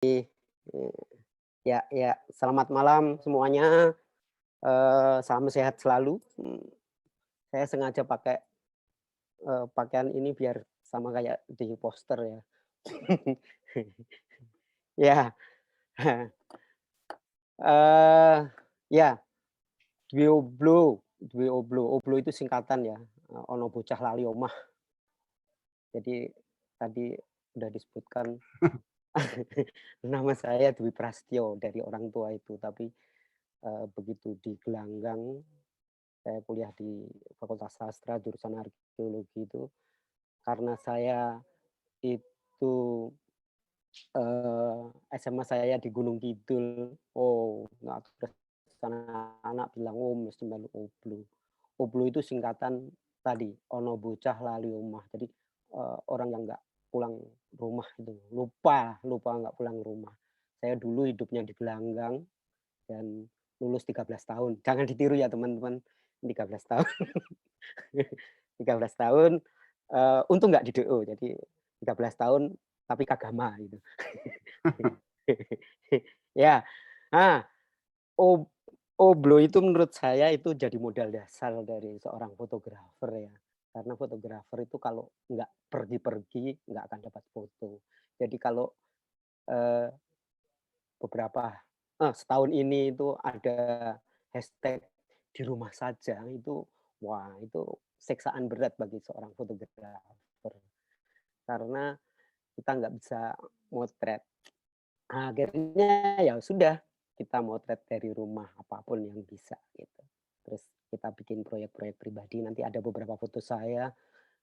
Ya, selamat malam semuanya, salam sehat selalu. Saya sengaja pakai, pakaian ini biar sama kayak di poster ya. Ya, eee, ya, Dwioblo itu singkatan ya, ono bocah lali omah. Jadi tadi udah disebutkan nama saya Dwi Prasetyo dari orang tua itu, tapi, begitu di gelanggang saya kuliah di Fakultas Sastra jurusan arkeologi itu, karena saya itu, SMA saya di Gunung Kidul. Oh, nah terus anak-anak bilang, "Oh, mesti melu Oblo." Oblo itu singkatan tadi, ono bocah lali omah. Jadi, orang yang nggak pulang rumah itu, lupa lupa nggak pulang rumah. Saya dulu hidupnya di gelanggang dan lulus 13 tahun. Jangan ditiru ya teman-teman, 13 tahun. 13 tahun, untung nggak di DO, jadi 13 tahun tapi kagama gitu. Ya, nah, ob Oblo itu menurut saya itu jadi modal dasar dari seorang fotografer ya. Karena fotografer itu kalau nggak pergi-pergi, nggak akan dapat foto. Jadi kalau, eee, beberapa setahun ini itu ada hashtag di rumah saja itu, wah itu siksaan berat bagi seorang fotografer. Karena kita nggak bisa motret. Akhirnya ya sudah, kita motret dari rumah, apapun yang bisa gitu. Terus kita bikin proyek-proyek pribadi, nanti ada beberapa foto saya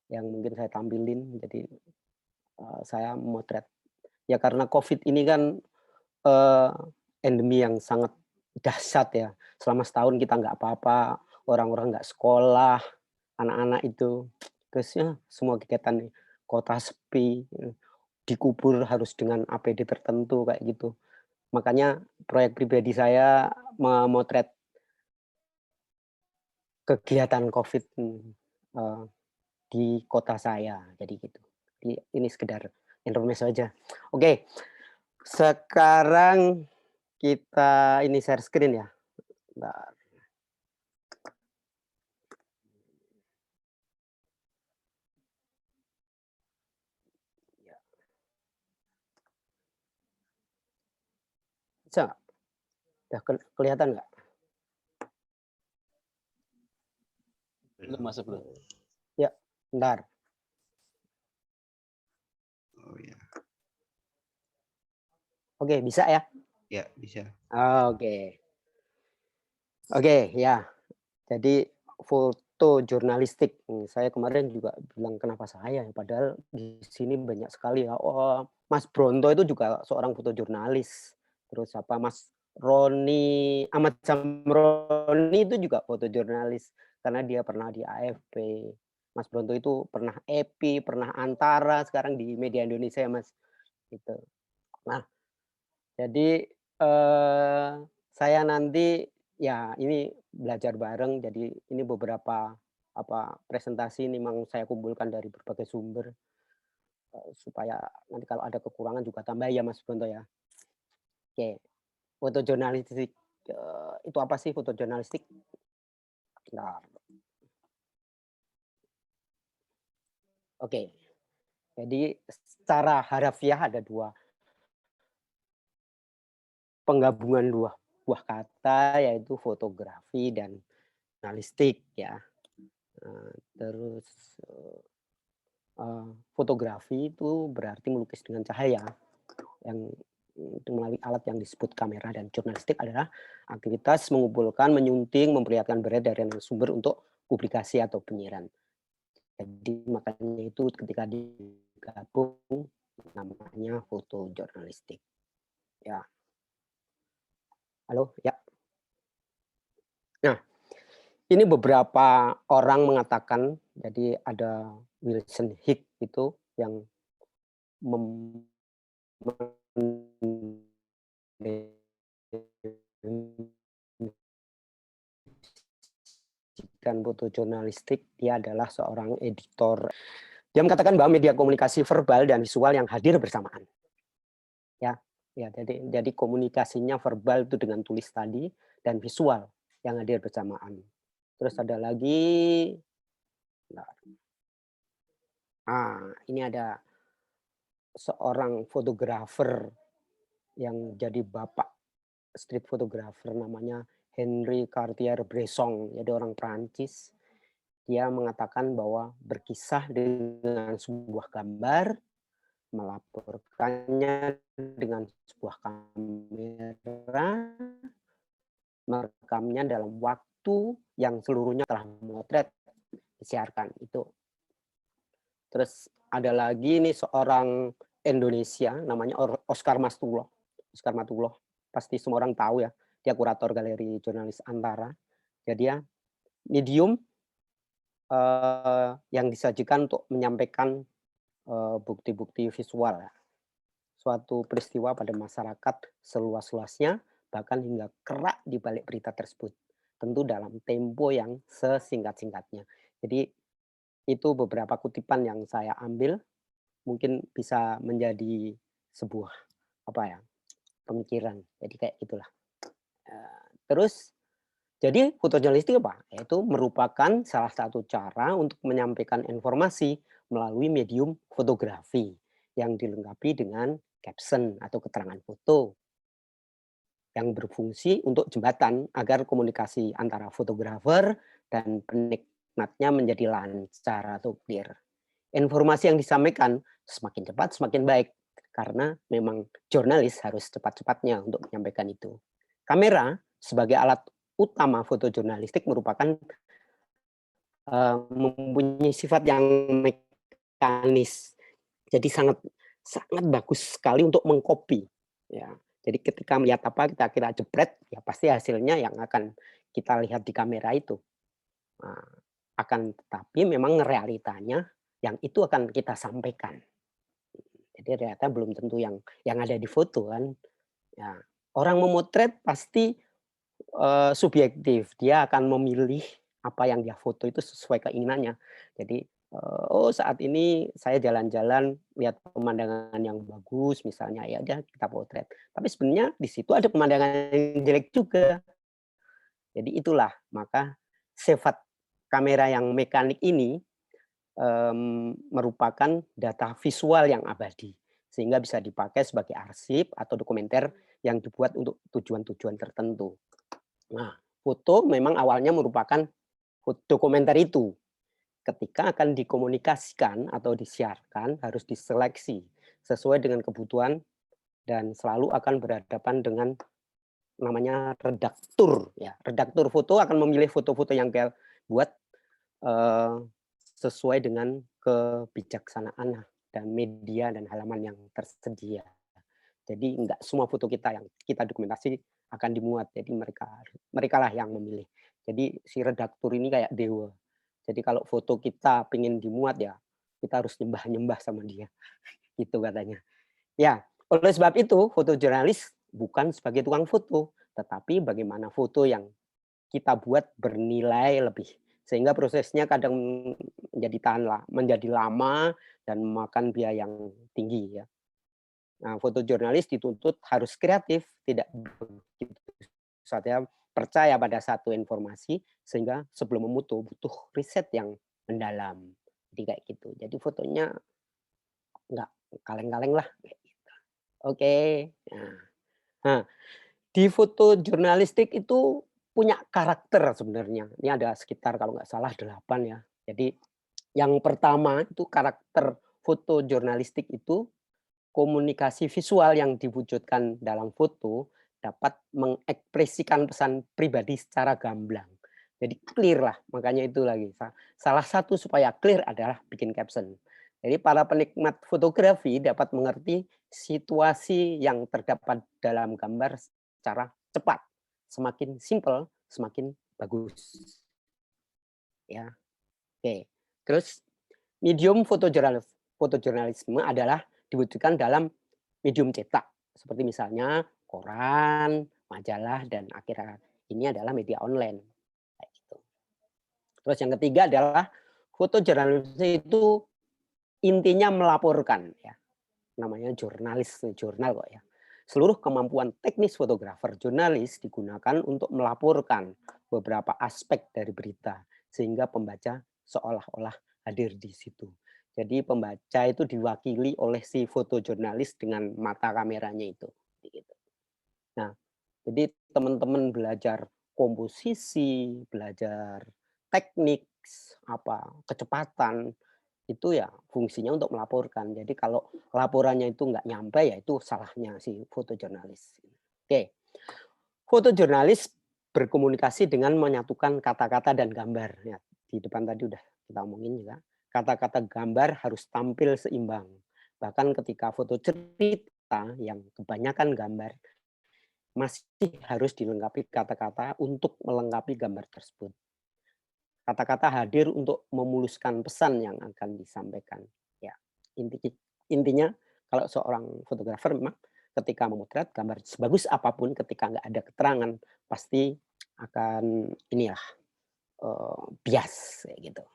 yang mungkin saya tampilin, jadi, saya motret. Ya karena Covid ini kan, eee, endemi yang sangat dahsyat ya, selama setahun kita nggak apa-apa, orang-orang nggak sekolah, anak-anak itu, terus ya semua kegiatan nih, kota sepi, dikubur harus dengan APD tertentu kayak gitu. Makanya proyek pribadi saya memotret kegiatan Covid, eee, di kota saya, jadi gitu. Jadi ini sekedar informasi aja. Oke, sekarang kita ini share screen ya? Bentar, ya. Bisa nggak? Udah kelihatan nggak? Belum masuk belum? Ya, bentar. Oh ya, Oke, bisa ya? ya bisa. Oke. Oke, ya. Jadi foto jurnalistik, saya kemarin juga bilang kenapa saya ya, padahal di sini banyak sekali ya. Oh, Mas Bronto itu juga seorang fotojurnalis. Terus apa Mas Roni, Ahmad Zamroni itu juga fotojurnalis karena dia pernah di AFP. Mas Bronto itu pernah EPI, pernah Antara, sekarang di Media Indonesia ya Mas, gitu. Nah, jadi, saya nanti ya ini belajar bareng, jadi ini beberapa, presentasi ini memang saya kumpulkan dari berbagai sumber, supaya nanti kalau ada kekurangan juga tambah ya Mas Bronto ya. Oke, foto jurnalistik, itu apa sih foto jurnalistik? Bentar, oke. Jadi secara harafiah ada 2 penggabungan 2 buah kata yaitu fotografi dan jurnalistik ya. Terus, fotografi itu berarti melukis dengan cahaya yang itu melalui alat yang disebut kamera, dan jurnalistik adalah aktivitas mengumpulkan, menyunting, memperlihatkan berita dari sumber untuk publikasi atau penyiaran. Jadi makanya itu ketika digabung namanya fotojurnalistik. Ya, halo? Ya. Nah, ini beberapa orang mengatakan, jadi ada Wilson Hicks itu yang mem mendefinisikan foto jurnalistik, dia adalah seorang editor. Dia mengatakan bahwa media komunikasi verbal dan visual yang hadir bersamaan. Ya. Ya, jadi komunikasinya verbal itu dengan tulis tadi dan visual yang hadir bersamaan. Terus ada lagi, bentar. Ini ada seorang fotografer yang jadi bapak street photographer namanya Henry Cartier-Bresson, jadi orang Prancis. Dia mengatakan bahwa berkisah dengan sebuah gambar, melaporkannya dengan sebuah kamera, merekamnya dalam waktu yang seluruhnya telah memotret, disiarkan, itu. Terus ada lagi nih seorang Indonesia namanya Oscar Mastullah. Oscar Mastullah, pasti semua orang tahu ya, dia kurator galeri jurnalis Antara. Jadi dia medium, yang disajikan untuk menyampaikan, bukti-bukti visual ya, suatu peristiwa pada masyarakat seluas-luasnya, bahkan hingga kerak di balik berita tersebut, tentu dalam tempo yang sesingkat-singkatnya. Jadi itu beberapa kutipan yang saya ambil, mungkin bisa menjadi sebuah, apa ya, pemikiran. Jadi kayak gitulah. Terus jadi fotojurnalistik apa? Yaitu merupakan salah satu cara untuk menyampaikan informasi melalui medium fotografi yang dilengkapi dengan caption atau keterangan foto yang berfungsi untuk jembatan agar komunikasi antara fotografer dan penikmatnya menjadi lancar atau clear. Informasi yang disampaikan semakin cepat semakin baik karena memang jurnalis harus cepat-cepatnya untuk menyampaikan itu. Kamera sebagai alat utama fotojurnalistik merupakan mempunyai sifat yang mekanis. Jadi sangat sangat bagus sekali untuk mengcopy, ya. Jadi ketika melihat apa kita jepret, ya pasti hasilnya yang akan kita lihat di kamera itu. Nah, akan tetapi memang realitanya yang itu akan kita sampaikan. Jadi ternyata belum tentu yang ada di foto kan. Ya, orang memotret pasti subjektif, dia akan memilih apa yang dia foto itu sesuai keinginannya. Jadi, oh saat ini saya jalan-jalan lihat pemandangan yang bagus misalnya, ya udah kita potret. Tapi sebenarnya di situ ada pemandangan yang jelek juga. Jadi itulah, maka sifat kamera yang mekanik ini, merupakan data visual yang abadi, sehingga bisa dipakai sebagai arsip atau dokumenter yang dibuat untuk tujuan-tujuan tertentu. Nah, foto memang awalnya merupakan dokumenter itu. Ketika akan dikomunikasikan atau disiarkan harus diseleksi sesuai dengan kebutuhan dan selalu akan berhadapan dengan namanya redaktur ya. Redaktur foto akan memilih foto-foto yang dia buat eh, sesuai dengan kebijaksanaan dan media dan halaman yang tersedia. Jadi enggak semua foto kita yang kita dokumentasi akan dimuat. Jadi merekalah yang memilih. Jadi si redaktur ini kayak dewa. Jadi kalau foto kita pengen dimuat ya kita harus nyembah-nyembah sama dia. Gitu katanya. Ya, oleh sebab itu fotojurnalis bukan sebagai tukang foto, tetapi bagaimana foto yang kita buat bernilai lebih. Sehingga prosesnya kadang menjadi lama dan memakan biaya yang tinggi ya. Nah, fotojurnalis dituntut harus kreatif, tidak begitu saja percaya pada satu informasi, sehingga sebelum memutu butuh riset yang mendalam. Jadi kayak gitu. Jadi fotonya nggak kaleng-kaleng lah. Oke. Nah, di foto jurnalistik itu punya karakter sebenarnya. Ini ada sekitar kalau nggak salah 8 ya. Jadi yang pertama itu karakter foto jurnalistik itu komunikasi visual yang diwujudkan dalam foto dapat mengekspresikan pesan pribadi secara gamblang. Jadi clear lah, makanya itu lagi. Salah satu supaya clear adalah bikin caption. Jadi para penikmat fotografi dapat mengerti situasi yang terdapat dalam gambar secara cepat. Semakin simple, semakin bagus. Ya, oke. Terus medium fotojurnalisme adalah diwujudkan dalam medium cetak, seperti misalnya koran, majalah, dan akhir-akhir ini adalah media online. Kayak gitu. Terus yang ketiga adalah fotojurnalisme itu intinya melaporkan ya. Namanya jurnal kok ya. Seluruh kemampuan teknis fotografer jurnalis digunakan untuk melaporkan beberapa aspek dari berita, sehingga pembaca seolah-olah hadir di situ. Jadi pembaca itu diwakili oleh si fotojurnalis dengan mata kameranya itu. Gitu. Nah, jadi teman-teman belajar komposisi, belajar teknik, kecepatan, itu ya fungsinya untuk melaporkan. Jadi kalau laporannya itu nggak nyampe, ya itu salahnya si fotojurnalis. Oke, fotojurnalis berkomunikasi dengan menyatukan kata-kata dan gambar. Ya, di depan tadi udah kita omongin juga. Kata-kata gambar harus tampil seimbang. Bahkan ketika foto cerita yang kebanyakan gambar, masih harus dilengkapi kata-kata untuk melengkapi gambar tersebut. Kata-kata hadir untuk memuluskan pesan yang akan disampaikan. Ya, inti intinya kalau seorang fotografer memang ketika memotret gambar sebagus apapun ketika nggak ada keterangan pasti akan inilah, bias kayak gitu.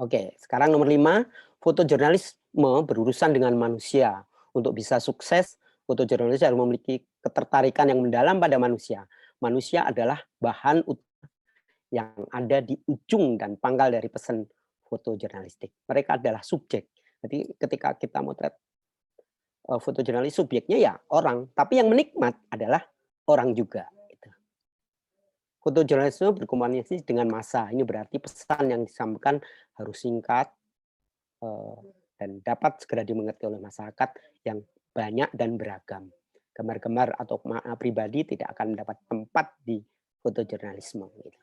Oke, sekarang nomor 5, fotojurnalisme berurusan dengan manusia. Untuk bisa sukses, fotojurnalis harus memiliki ketertarikan yang mendalam pada manusia. Manusia adalah bahan yang ada di ujung dan pangkal dari pesan fotojurnalistik. Mereka adalah subjek. Jadi ketika kita motret fotojurnalis, subjeknya ya orang, tapi yang menikmat adalah orang juga. Gitu. Fotojurnalisme berkomunikasi dengan massa. Ini berarti pesan yang disampaikan harus singkat dan dapat segera dimengerti oleh masyarakat yang banyak dan beragam. Gemar-gemar atau makna pribadi tidak akan mendapat tempat di fotojurnalisme. Gitu.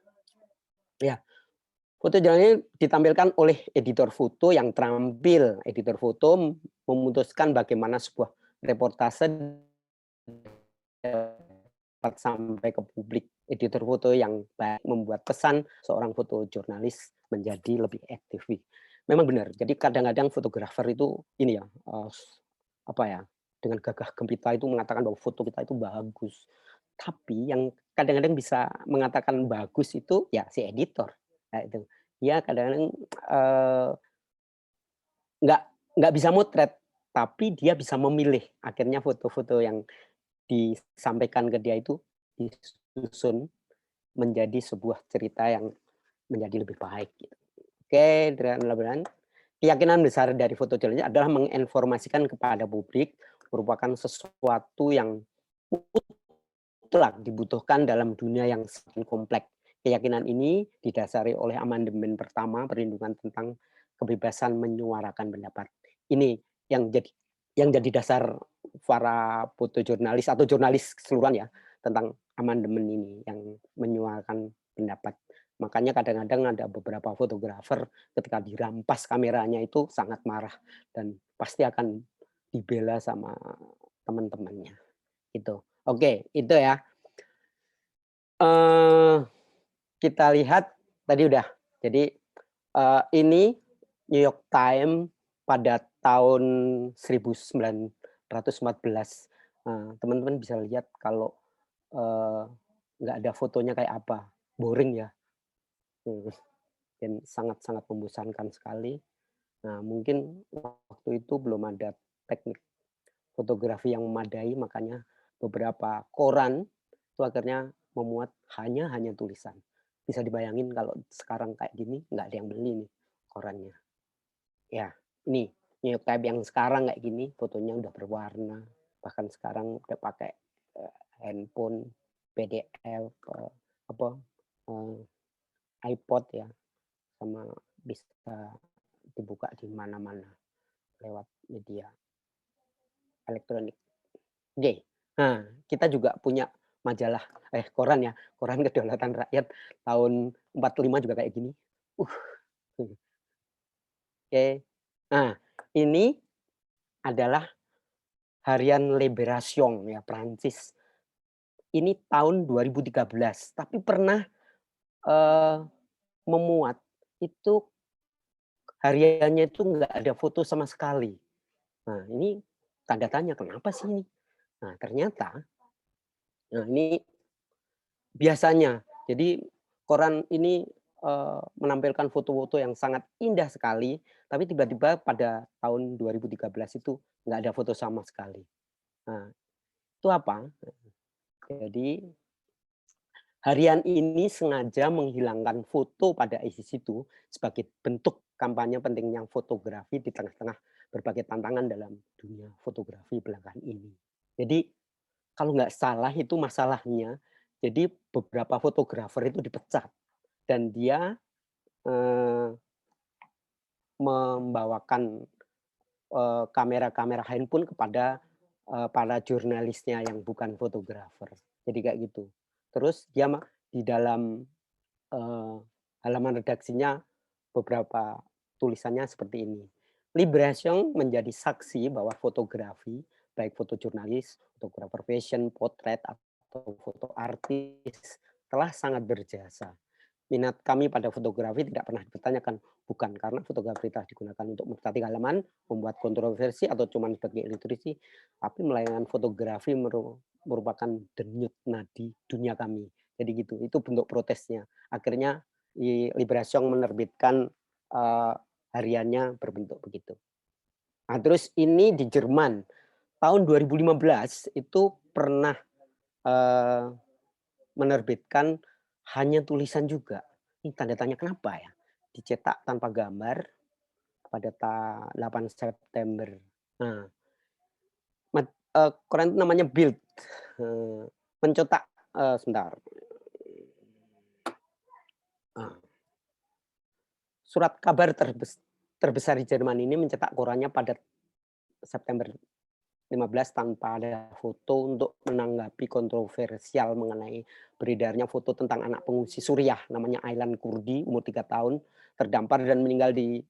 Ya, fotojurnalnya ditampilkan oleh editor foto yang terampil. Editor foto memutuskan bagaimana sebuah reportase dapat sampai ke publik. Editor foto yang baik membuat pesan seorang fotojurnalis menjadi lebih efektif. Memang benar. Jadi kadang-kadang fotografer itu ini ya, apa ya, dengan gagah gempita itu mengatakan bahwa foto kita itu bagus. Tapi yang kadang-kadang bisa mengatakan bagus itu ya si editor. Nah itu. Dia kadang-kadang, nggak nggak bisa motret, tapi dia bisa memilih. Akhirnya foto-foto yang disampaikan ke dia itu disusun menjadi sebuah cerita yang menjadi lebih baik gitu. Oke, mudah-mudahan keyakinan besar dari fotojurnalisme adalah menginformasikan kepada publik merupakan sesuatu yang mutlak dibutuhkan dalam dunia yang semakin kompleks. Keyakinan ini didasari oleh amandemen pertama perlindungan tentang kebebasan menyuarakan pendapat. Ini yang jadi dasar para fotojurnalis atau jurnalis keseluruhan ya tentang amandemen ini yang menyuarakan pendapat. Makanya kadang-kadang ada beberapa fotografer ketika dirampas kameranya itu sangat marah dan pasti akan dibela sama teman-temannya, gitu. Oke, itu ya. Eee, kita lihat tadi udah. Jadi, ini New York Times pada tahun 1914. Teman-teman bisa lihat kalau, eee, nggak ada fotonya kayak apa, boring ya, mhm, dan sangat-sangat membosankan sekali. Nah, mungkin waktu itu belum ada teknik fotografi yang memadai, makanya beberapa koran itu akhirnya memuat hanya tulisan. Bisa dibayangin kalau sekarang kayak gini, nggak ada yang beli nih korannya. Ya, ini New York Times yang sekarang kayak gini, fotonya udah berwarna, bahkan sekarang udah pakai, handphone, PDF, apa, eee, iPod ya, sama bisa dibuka di mana-mana lewat media elektronik. Oke. Nah, kita juga punya majalah koran ya, Koran Kedaulatan Rakyat tahun 45 juga kayak gini. Uh, oke. Nah, ini adalah harian Liberation ya, Prancis. Ini tahun 2013, tapi pernah, eee, memuat itu hariannya itu nggak ada foto sama sekali. Nah, ini tanda tanya, kenapa sih ini? Nah, ternyata ini biasanya. Jadi koran ini, menampilkan foto-foto yang sangat indah sekali, tapi tiba-tiba pada tahun 2013 itu nggak ada foto sama sekali. Nah, Itu apa? Jadi harian ini sengaja menghilangkan foto pada ISIS itu sebagai bentuk kampanye pentingnya fotografi di tengah-tengah berbagai tantangan dalam dunia fotografi belakangan ini. Jadi kalau nggak salah itu masalahnya, jadi beberapa fotografer itu dipecat dan dia eh, membawakan kamera-kamera handphone kepada para jurnalisnya yang bukan fotografer. Jadi kayak gitu. Terus dia di dalam Eee, halaman redaksinya beberapa tulisannya seperti ini, "Libération menjadi saksi bahwa fotografi, baik foto jurnalis, fotografer fashion, potret, atau foto artis, telah sangat berjasa. Minat kami pada fotografi tidak pernah dipertanyakan, bukan karena fotografi telah digunakan untuk mencetak halaman, membuat kontroversi, atau cuma sebagai ilustrasi, tapi melainkan fotografi merupakan denyut nadi dunia kami." Jadi gitu, itu bentuk protesnya. Akhirnya Liberation menerbitkan, eee, hariannya berbentuk begitu. Nah, terus ini di Jerman, tahun 2015 itu pernah, eee, menerbitkan hanya tulisan juga. Ini tanda tanya kenapa ya? Dicetak tanpa gambar pada 8 September. Nah, koran itu namanya Bild, eee, mencetak sebentar, eee, surat kabar terbesar di Jerman ini mencetak korannya pada September 15 tanpa ada foto untuk menanggapi kontroversial mengenai beredarnya foto tentang anak pengungsi Suriah namanya Aylan Kurdi umur 3 tahun terdampar dan meninggal di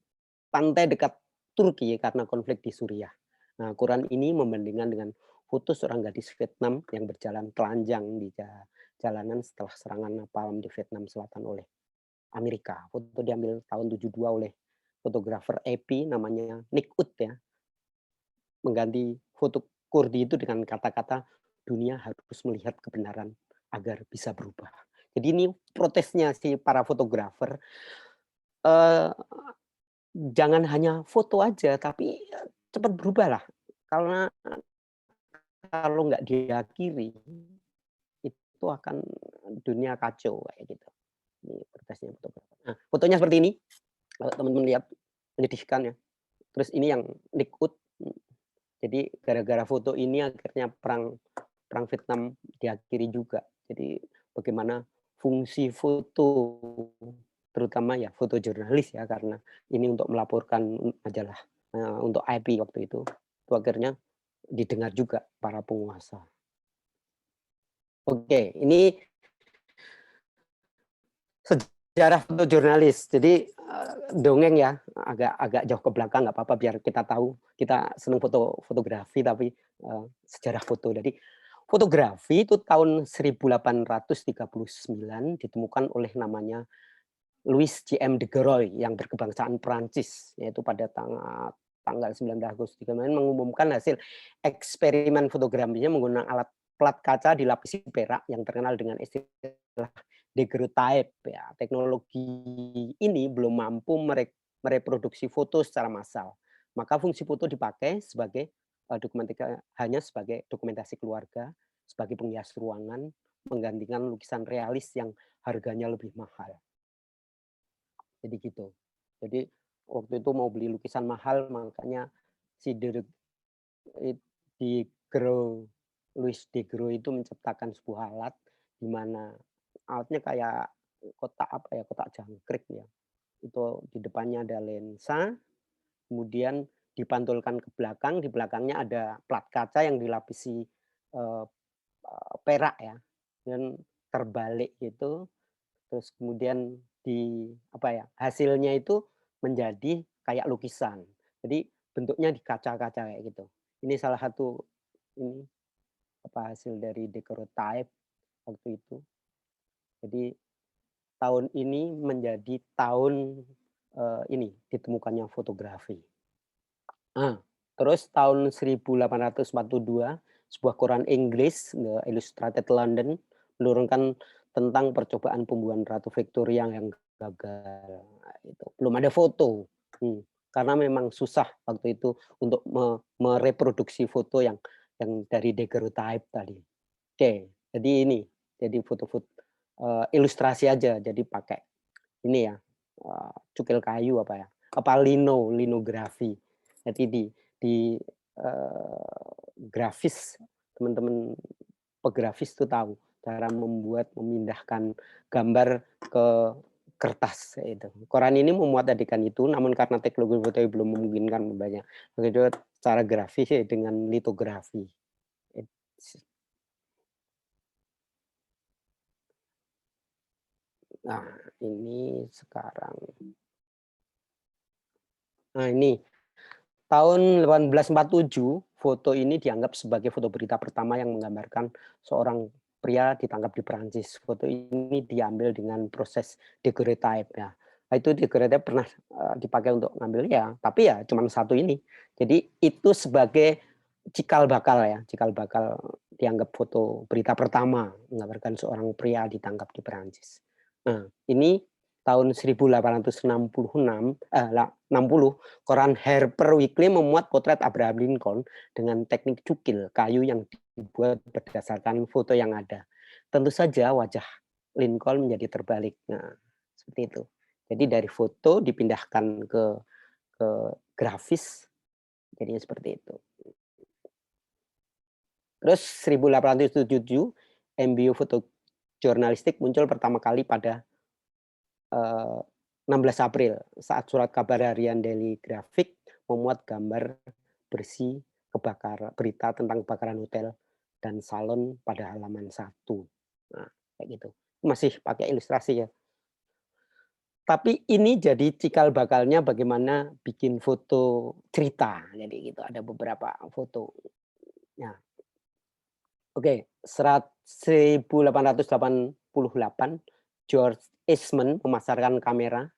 pantai dekat Turki karena konflik di Suriah. Nah, Quran ini membandingkan dengan foto seorang gadis Vietnam yang berjalan telanjang di jalanan setelah serangan napalm di Vietnam Selatan oleh Amerika. Foto diambil tahun 72 oleh fotografer AP namanya Nick Ut ya. Mengganti foto Kurdi itu dengan kata-kata, "Dunia harus melihat kebenaran agar bisa berubah." Jadi ini protesnya si para fotografer, eee, jangan hanya foto aja, tapi cepat berubahlah. Karena kalau nggak diakhiri, itu akan dunia kacau kayak gitu. Ini protesnya fotografer. Nah, fotonya seperti ini, kalau teman-teman lihat, menyedihkan ya. Terus ini yang Likud, jadi gara-gara foto ini akhirnya perang perang Vietnam diakhiri juga. Jadi bagaimana fungsi foto, terutama ya foto jurnalis ya, karena ini untuk melaporkan majalah, untuk IP waktu itu akhirnya didengar juga para penguasa. Oke, ini sejarah fotojurnalis. Jadi, dongeng ya, agak agak jauh ke belakang nggak apa-apa biar kita tahu, kita senang fotografi tapi, sejarah foto. Jadi, fotografi itu tahun 1839 ditemukan oleh namanya Louis J.M. Daguerreau yang berkebangsaan Prancis, yaitu pada tanggal 19 Agustus kemarin mengumumkan hasil eksperimen fotografinya menggunakan alat plat kaca dilapisi perak yang terkenal dengan istilah daguerreotype ya. Teknologi ini belum mampu mereproduksi foto secara massal. Maka fungsi foto dipakai sebagai hanya sebagai dokumentasi keluarga, sebagai penghias ruangan, menggantikan lukisan realis yang harganya lebih mahal. Jadi gitu. Jadi waktu itu mau beli lukisan mahal makanya si Degraux, Louis Degraux itu menciptakan sebuah alat di mana alatnya kayak kotak apa ya, kotak jangkrik ya. Itu di depannya ada lensa, kemudian dipantulkan ke belakang, di belakangnya ada plat kaca yang dilapisi, eee perak ya, dan terbalik gitu. Terus kemudian apa ya, hasilnya itu menjadi kayak lukisan. Jadi bentuknya di kaca-kaca kayak gitu. Ini salah satu ini, hasil dari daguerreotype waktu itu. Jadi tahun ini menjadi tahun, ini ditemukannya fotografi. Nah, terus tahun 1842 sebuah koran Inggris, The Illustrated London, menurunkan tentang percobaan pembunuhan Ratu Victoria yang gagal. Nah, itu belum ada foto, karena memang susah waktu itu untuk mereproduksi foto yang yang dari daguerreotype tadi. Oke, jadi ini, jadi foto-foto ilustrasi aja, jadi pakai ini ya, cukil kayu apa ya, apa linografi. Jadi di, grafis, teman-teman pegrafis itu tahu cara memindahkan gambar ke kertas itu. Koran ini memuat adegan itu, namun karena teknologi foto belum memungkinkan banyak, begitu cara grafis ya dengan litografi. Nah, ini sekarang. Nah, ini tahun 1847, foto ini dianggap sebagai foto berita pertama yang menggambarkan seorang pria ditangkap di Perancis. Foto ini diambil dengan proses daguerreotype ya. Nah, itu daguerreotype pernah dipakai untuk ngambil ya, tapi ya cuma satu ini. Jadi itu sebagai cikal bakal ya, cikal bakal dianggap foto berita pertama menggambarkan seorang pria ditangkap di Perancis. Nah, ini tahun 1866, 60, koran Harper Weekly memuat potret Abraham Lincoln dengan teknik cukil kayu yang dibuat berdasarkan foto yang ada. Tentu saja wajah Lincoln menjadi terbalik. Nah, seperti itu. Jadi dari foto dipindahkan ke grafis, jadinya seperti itu. Terus 1877, embrio foto jurnalistik muncul pertama kali pada 16 April saat surat kabar harian Daily Graphic memuat gambar bersih berita tentang kebakaran hotel dan salon pada halaman 1. Nah, kayak gitu. Masih pakai ilustrasi ya. Tapi ini jadi cikal bakalnya bagaimana bikin foto cerita. Jadi gitu, ada beberapa foto. Nah, oke, 1888 George Eastman memasarkan kamera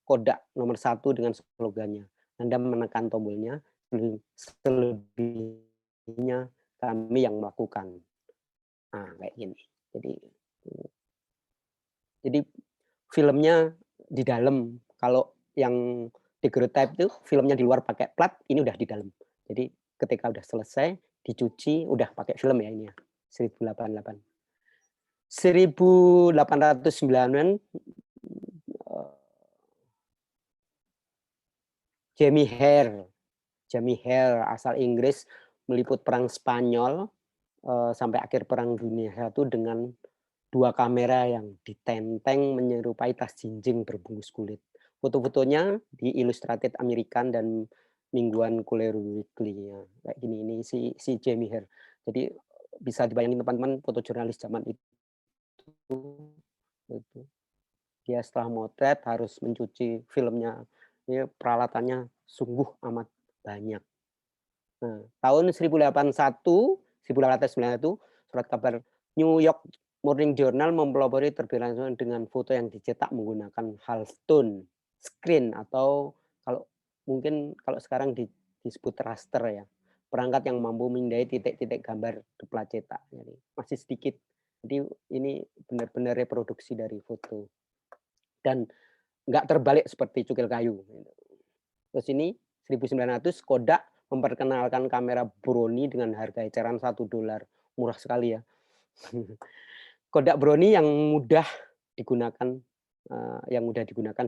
Kodak nomor 1 dengan slogannya, Anda menekan tombolnya, selebihnya kami yang melakukan. Nah, kayak gini. Jadi filmnya di dalam, kalau yang daguerreotype itu filmnya di luar pakai plat, ini udah di dalam. Jadi ketika udah selesai, dicuci, udah pakai film ya ini ya, 1888. 1809 Jamie Hare. Jamie Hare asal Inggris meliput perang Spanyol sampai akhir perang dunia I dengan 2 kamera yang ditenteng menyerupai tas jinjing berbungkus kulit. Foto-fotonya di Illustrated American dan mingguan Collier Weekly ya. Kayak gini ini si Jamie Hare. Jadi bisa dibayangin teman-teman foto jurnalis zaman itu. Dia setelah motret harus mencuci filmnya. Ini peralatannya sungguh amat banyak. Nah, tahun 1891, surat kabar New York Morning Journal mempelopori terbitan dengan foto yang dicetak menggunakan Halston screen atau kalau mungkin kalau sekarang disebut raster ya, perangkat yang mampu memindai titik-titik gambar dupla cetak. Jadi masih sedikit. Jadi ini benar-benar reproduksi dari foto dan nggak terbalik seperti cukil kayu. Terus ini 1900 Kodak memperkenalkan kamera Brownie dengan harga eceran $1. Murah sekali ya. Kodak Brownie yang mudah digunakan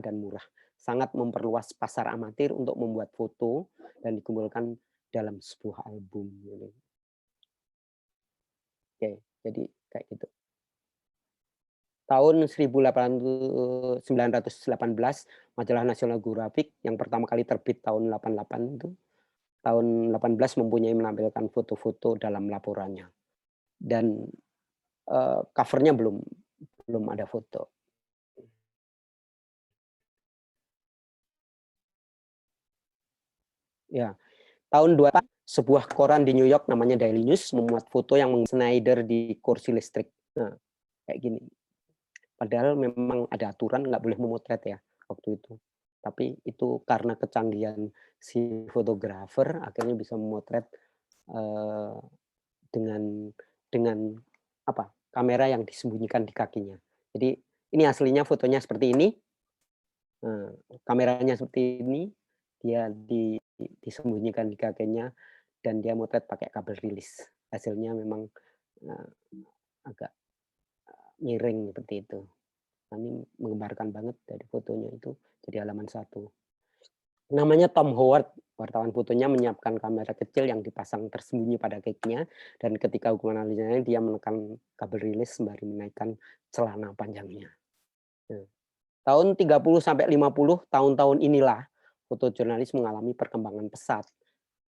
dan murah. Sangat memperluas pasar amatir untuk membuat foto dan dikumpulkan dalam sebuah album. Oke, jadi kayak gitu. Tahun 1918, majalah National Geographic yang pertama kali terbit tahun 88 itu, tahun 18 mempunyai menampilkan foto-foto dalam laporannya. Dan covernya belum ada foto. Ya, tahun 28 sebuah koran di New York namanya Daily News memuat foto yang Schneider di kursi listrik. Nah, kayak gini. Padahal memang ada aturan nggak boleh memotret ya waktu itu. Tapi itu karena kecanggihan si fotografer akhirnya bisa memotret dengan apa, kamera yang disembunyikan di kakinya. Jadi ini aslinya fotonya seperti ini, kameranya seperti ini, dia disembunyikan di kakinya dan dia motret pakai kabel rilis. Hasilnya memang, eee, agak miring seperti itu. Nah, ini menggambarkan banget dari fotonya itu jadi halaman 1. Namanya Tom Howard, wartawan fotonya menyiapkan kamera kecil yang dipasang tersembunyi pada kakinya dan ketika hukuman analisanya dia menekan kabel rilis sembari menaikkan celana panjangnya. Nah, tahun 30 sampai 50 tahun-tahun inilah fotojurnalis mengalami perkembangan pesat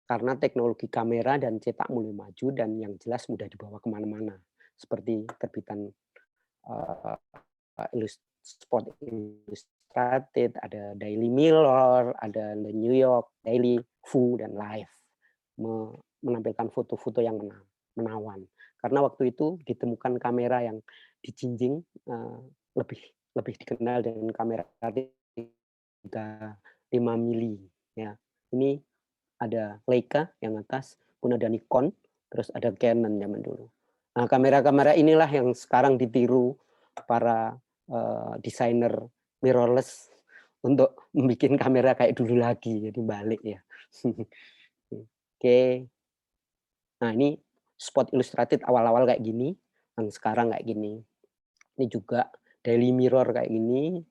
karena teknologi kamera dan cetak mulai maju dan yang jelas mudah dibawa kemana mana seperti terbitan eee, Sport Illustrated, ada Daily Mirror, ada The New York Daily, Fu, dan Life. Menampilkan foto-foto yang menawan. Karena waktu itu ditemukan kamera yang dijinjing, lebih lebih dikenal dengan kamera 35 mili, ya. Ini ada Leica yang atas, kemudian ada Nikon, terus ada Canon zaman dulu. Nah, kamera-kamera inilah yang sekarang ditiru para, desainer mirrorless untuk membuat kamera kayak dulu lagi, jadi balik ya. Oke. Nah, ini Spot Illustrated awal-awal kayak gini, yang sekarang kayak gini. Ini juga Daily Mirror kayak gini,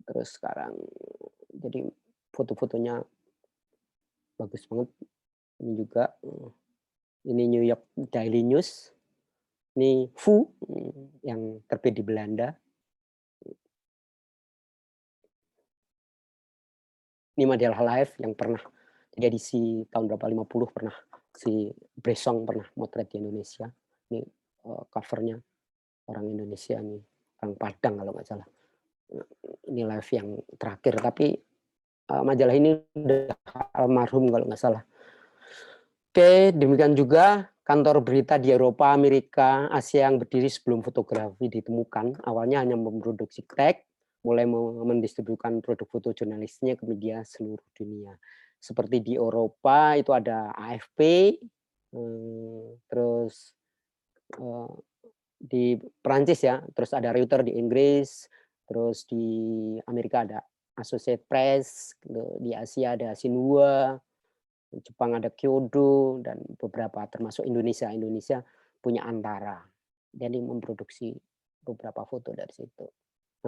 terus sekarang jadi foto-fotonya bagus banget. Ini juga, ini New York Daily News, ini Fu, yang terbit di Belanda. Ini majalah Life yang pernah jadi edisi tahun berapa, 50 pernah si Bresson pernah motret di Indonesia. Ini, cover-nya orang Indonesia nih, orang Padang kalau nggak salah. Ini Life yang terakhir, tapi, majalah ini udah almarhum kalau nggak salah. Oke, demikian juga kantor berita di Eropa, Amerika, Asia yang berdiri sebelum fotografi ditemukan. Awalnya hanya memproduksi teks, mulai mendistribusikan produk foto jurnalisnya ke media seluruh dunia. Seperti di Eropa itu ada AFP, terus, eee, di Perancis ya, terus ada Reuters di Inggris, terus di Amerika ada Associated Press, gitu, di Asia ada Xinhua, di Jepang ada Kyodo dan beberapa termasuk Indonesia. Indonesia punya Antara. Jadi memproduksi beberapa foto dari situ.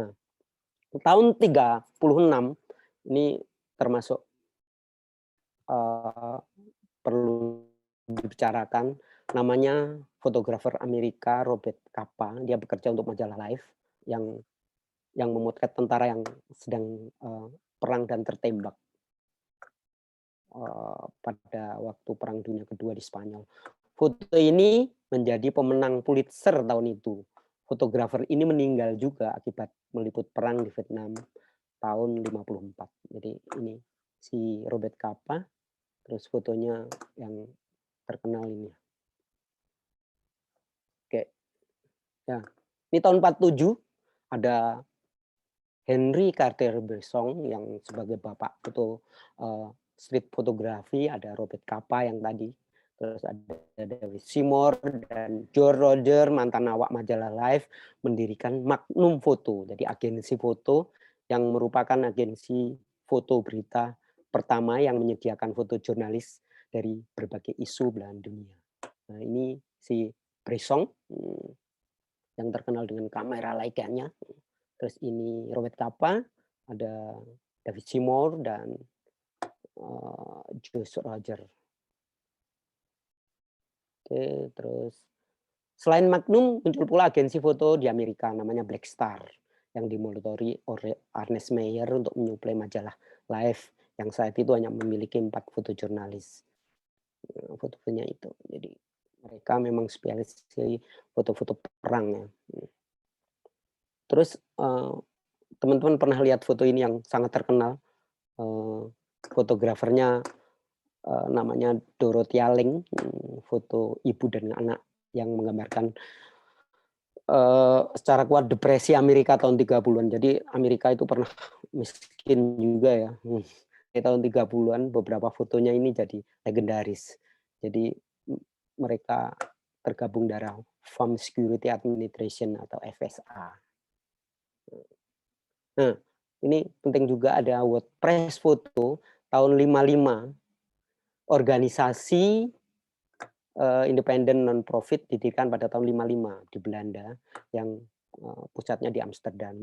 Nah, tahun 36 ini termasuk, eee, perlu dibicarakan, namanya fotografer Amerika Robert Capa, dia bekerja untuk majalah Life yang memotret tentara yang sedang, perang dan tertembak. Pada waktu Perang Dunia Kedua di Spanyol. Foto ini menjadi pemenang Pulitzer tahun itu. Fotografer ini meninggal juga akibat meliput perang di Vietnam tahun 54. Jadi ini si Robert Capa, terus fotonya yang terkenal ini. Oke, ya. Ini tahun 47 ada Henry Cartier-Bresson yang sebagai bapak foto, street fotografi, ada Robert Capa yang tadi, terus ada David Seymour dan Joe Roger, mantan awak majalah Life, mendirikan Magnum Foto. Jadi agensi foto yang merupakan agensi foto berita pertama yang menyediakan foto jurnalis dari berbagai isu belahan dunia. Nah, ini si Bresson, yang terkenal dengan kamera Leica-nya. Terus ini Robert Capa, ada David Seymour dan, Joe Roger. Oke, terus selain Magnum muncul pula agensi foto di Amerika namanya Black Star yang dimotori oleh Ernest Meyer untuk menyuplai majalah Life yang saat itu hanya memiliki 4 fotojurnalis. Foto-fotonya itu. Jadi mereka memang spesialis foto-foto perang ya. Terus, teman-teman pernah lihat foto ini yang sangat terkenal, fotografernya, namanya Dorothea Lange, foto ibu dan anak yang menggambarkan, secara kuat depresi Amerika tahun 30-an. Jadi Amerika itu pernah miskin juga ya, di tahun 30-an beberapa fotonya ini jadi legendaris. Jadi mereka tergabung dalam Farm Security Administration atau FSA. Nah, ini penting juga ada WordPress foto tahun 55. organisasi independen non profit didirikan pada tahun 55 di Belanda yang pusatnya di Amsterdam.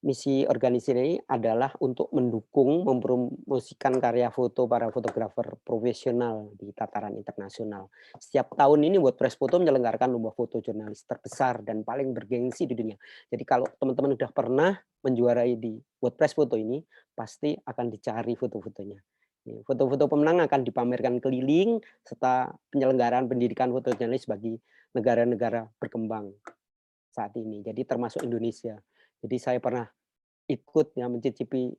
Misi organisasi ini adalah untuk mendukung, mempromosikan karya foto para fotografer profesional di tataran internasional. Setiap tahun ini WordPress Foto menyelenggarakan lomba foto jurnalis terbesar dan paling bergengsi di dunia. Jadi kalau teman-teman sudah pernah menjuarai di WordPress Foto ini, pasti akan dicari foto-fotonya. Foto-foto pemenang akan dipamerkan keliling serta penyelenggaraan pendidikan foto jurnalis bagi negara-negara berkembang saat ini. Jadi termasuk Indonesia. Jadi saya pernah ikut ya mencicipi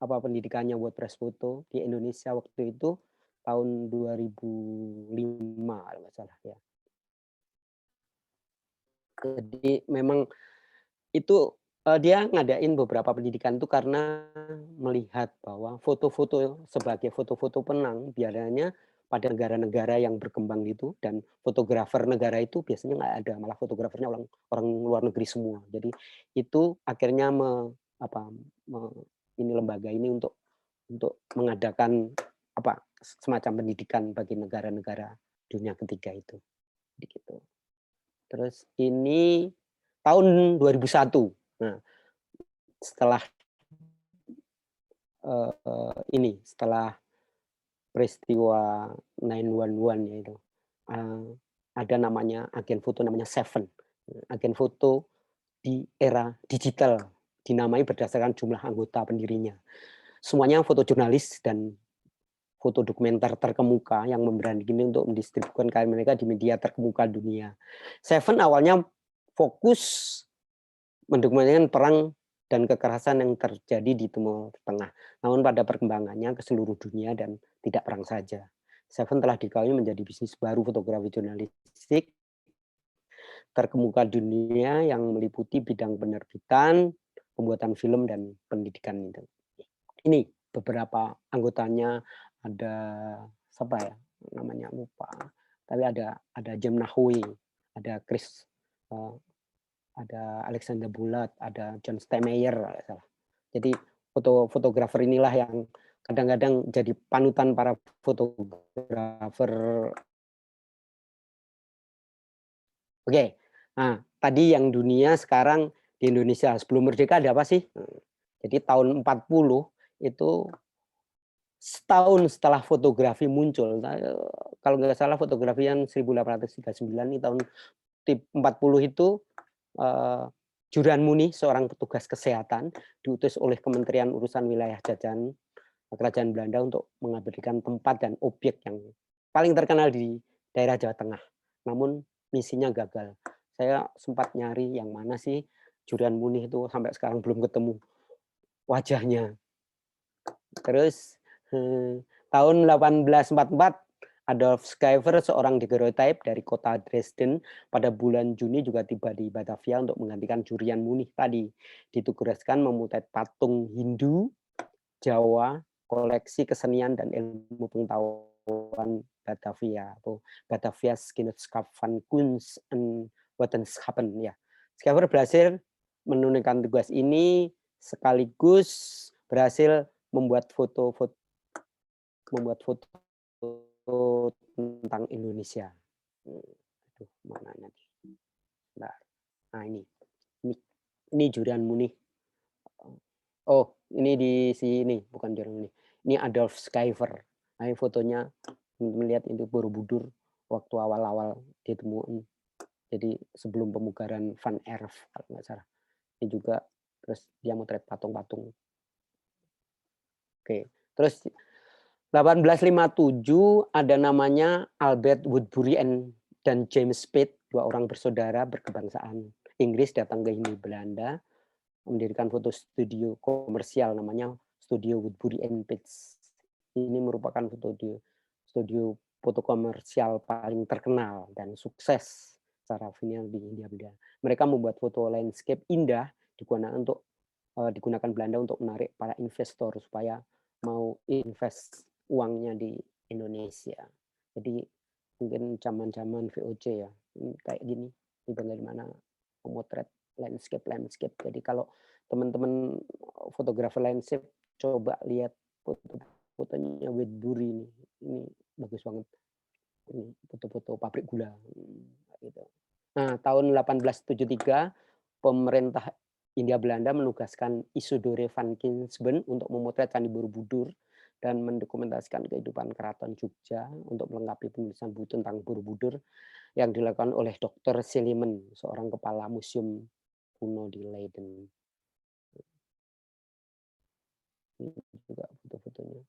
pendidikannya WordPress Foto di Indonesia waktu itu tahun 2005 kalau nggak salah ya. Jadi memang itu dia ngadain beberapa pendidikan itu karena melihat bahwa foto-foto sebagai foto-foto penang biasanya pada negara-negara yang berkembang itu dan fotografer negara itu biasanya nggak ada, malah fotografernya orang orang luar negeri semua. Jadi itu akhirnya ini lembaga ini untuk mengadakan semacam pendidikan bagi negara-negara dunia ketiga itu, gitu. Terus ini tahun 2001. Nah, setelah setelah peristiwa 911 ya itu, ada namanya agen foto namanya Seven. Agen foto di era digital, dinamai berdasarkan jumlah anggota pendirinya. Semuanya foto jurnalis dan foto dokumenter terkemuka yang memberanikan untuk mendistribusikan karya mereka di media terkemuka dunia. Seven awalnya fokus mendokumentasikan perang dan kekerasan yang terjadi di Timur Tengah. Namun pada perkembangannya ke seluruh dunia dan tidak perang saja. Seven telah dikawal menjadi bisnis baru fotografi jurnalistik terkemuka dunia yang meliputi bidang penerbitan, pembuatan film, dan pendidikan itu. Ini beberapa anggotanya, ada siapa ya namanya lupa, tapi ada Jem Nahwi, ada Chris, ada Alexander Bulat, ada John Steinmeier, jadi fotografer inilah yang kadang-kadang jadi panutan para fotografer. Oke, nah tadi yang dunia, sekarang di Indonesia. Sebelum merdeka ada apa sih? Jadi tahun 40 itu setahun setelah fotografi muncul, kalau nggak salah fotografi yang 1839 ini tahun 40 itu, Juran Muni, seorang petugas kesehatan, diutus oleh Kementerian Urusan Wilayah Jajahan Kerajaan Belanda untuk mengabadikan tempat dan objek yang paling terkenal di daerah Jawa Tengah. Namun misinya gagal. Saya sempat nyari yang mana sih Juran Muni itu, sampai sekarang belum ketemu wajahnya. Terus tahun 1844 Adolf Schäfer, seorang daguerreotype dari kota Dresden, pada bulan Juni juga tiba di Batavia untuk menggantikan Julian Munich tadi. Ditugaskan memotret patung Hindu, Jawa, koleksi kesenian dan ilmu pengetahuan Batavia atau Batavia's Genootschap van Kunst en Wetenschappen ya. Schäfer berhasil menunaikan tugas ini sekaligus berhasil membuat foto tentang Indonesia. Aduh, mana nanti. Nah, ini Juran Munich. Oh, ini di sini, bukan Juran Munich. Ini Adolf Schäfer. Nah, ini fotonya melihat itu Borobudur waktu awal-awal ditemukan. Jadi sebelum pemugaran Van Erf kalau nggak salah. Ini juga terus dia motret patung-patung. Oke, terus 1857 ada namanya Albert Woodbury dan James Spade, dua orang bersaudara berkebangsaan Inggris datang ke Hindia Belanda, mendirikan foto studio komersial namanya Studio Woodbury and Pitts. Ini merupakan studio foto komersial paling terkenal dan sukses secara final di Hindia Belanda. Mereka membuat foto landscape indah digunakan Belanda untuk menarik para investor supaya mau invest uangnya di Indonesia. Jadi mungkin zaman-zaman VOC ya, kayak gini, di bagaimana memotret landscape. Jadi kalau teman-teman fotografer landscape coba lihat foto fotonya Wedbury ini. Ini bagus banget. Ini foto-foto pabrik gula. Gitu. Nah, tahun 1873 pemerintah India Belanda menugaskan Isidore van Kinsben untuk memotret Candi Borobudur dan mendokumentasikan kehidupan keraton Jogja untuk melengkapi penulisan buku tentang Borobudur yang dilakukan oleh Dr. Silliman, seorang kepala museum kuno di Leiden. Ini juga foto-fotonya.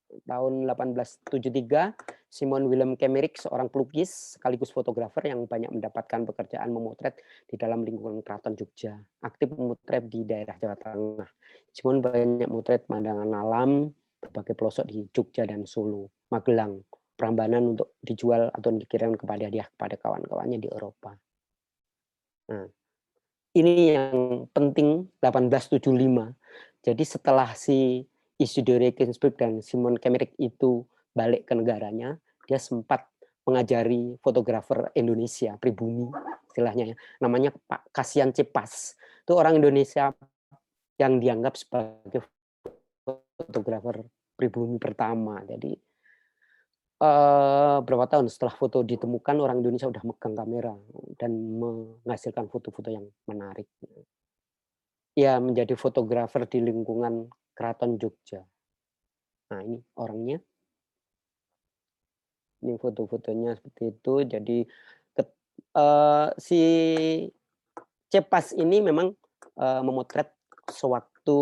Tahun 1873, Simon Willem Kamerik, seorang pelukis sekaligus fotografer yang banyak mendapatkan pekerjaan memotret di dalam lingkungan Keraton Jogja. Aktif memotret di daerah Jawa Tengah. Simon banyak memotret pemandangan alam berbagai pelosok di Jogja dan Solo, Magelang, Prambanan untuk dijual atau dikirim kepada hadiah kepada kawan-kawannya di Eropa. Nah, ini yang penting 1875. Jadi setelah si Isidore Ginsberg dan Simon Kamerik itu balik ke negaranya, dia sempat mengajari fotografer Indonesia, pribumi istilahnya ya. Namanya Pak Kasian Cepas. Itu orang Indonesia yang dianggap sebagai fotografer pribumi pertama. Jadi berapa tahun setelah foto ditemukan, orang Indonesia udah megang kamera dan menghasilkan foto-foto yang menarik. Ya, menjadi fotografer di lingkungan Keraton Jogja. Nah, ini orangnya. Ini foto-fotonya seperti itu. Jadi si Cepas ini memang memotret sewaktu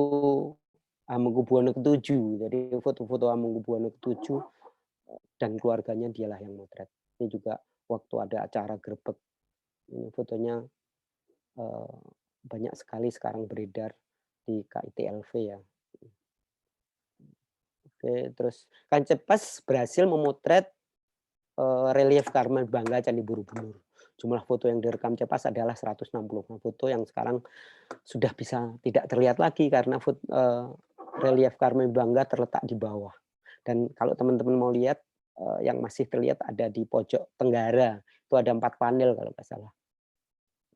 Hamengkubuwono ke-7. Jadi foto-foto Hamengkubuwono ke-7 dan keluarganya dialah yang motret. Ini juga waktu ada acara grebek. Ini fotonya banyak sekali sekarang beredar di KITLV ya. Oke, terus Kang Cepas berhasil memotret relief Karmen Bangga Candi Borobudur. Jumlah foto yang direkam Cepas adalah 160 foto yang sekarang sudah bisa tidak terlihat lagi karena relief Karmen Bangga terletak di bawah. Dan kalau teman-teman mau lihat, yang masih terlihat ada di pojok tenggara, itu ada 4 panel kalau nggak salah.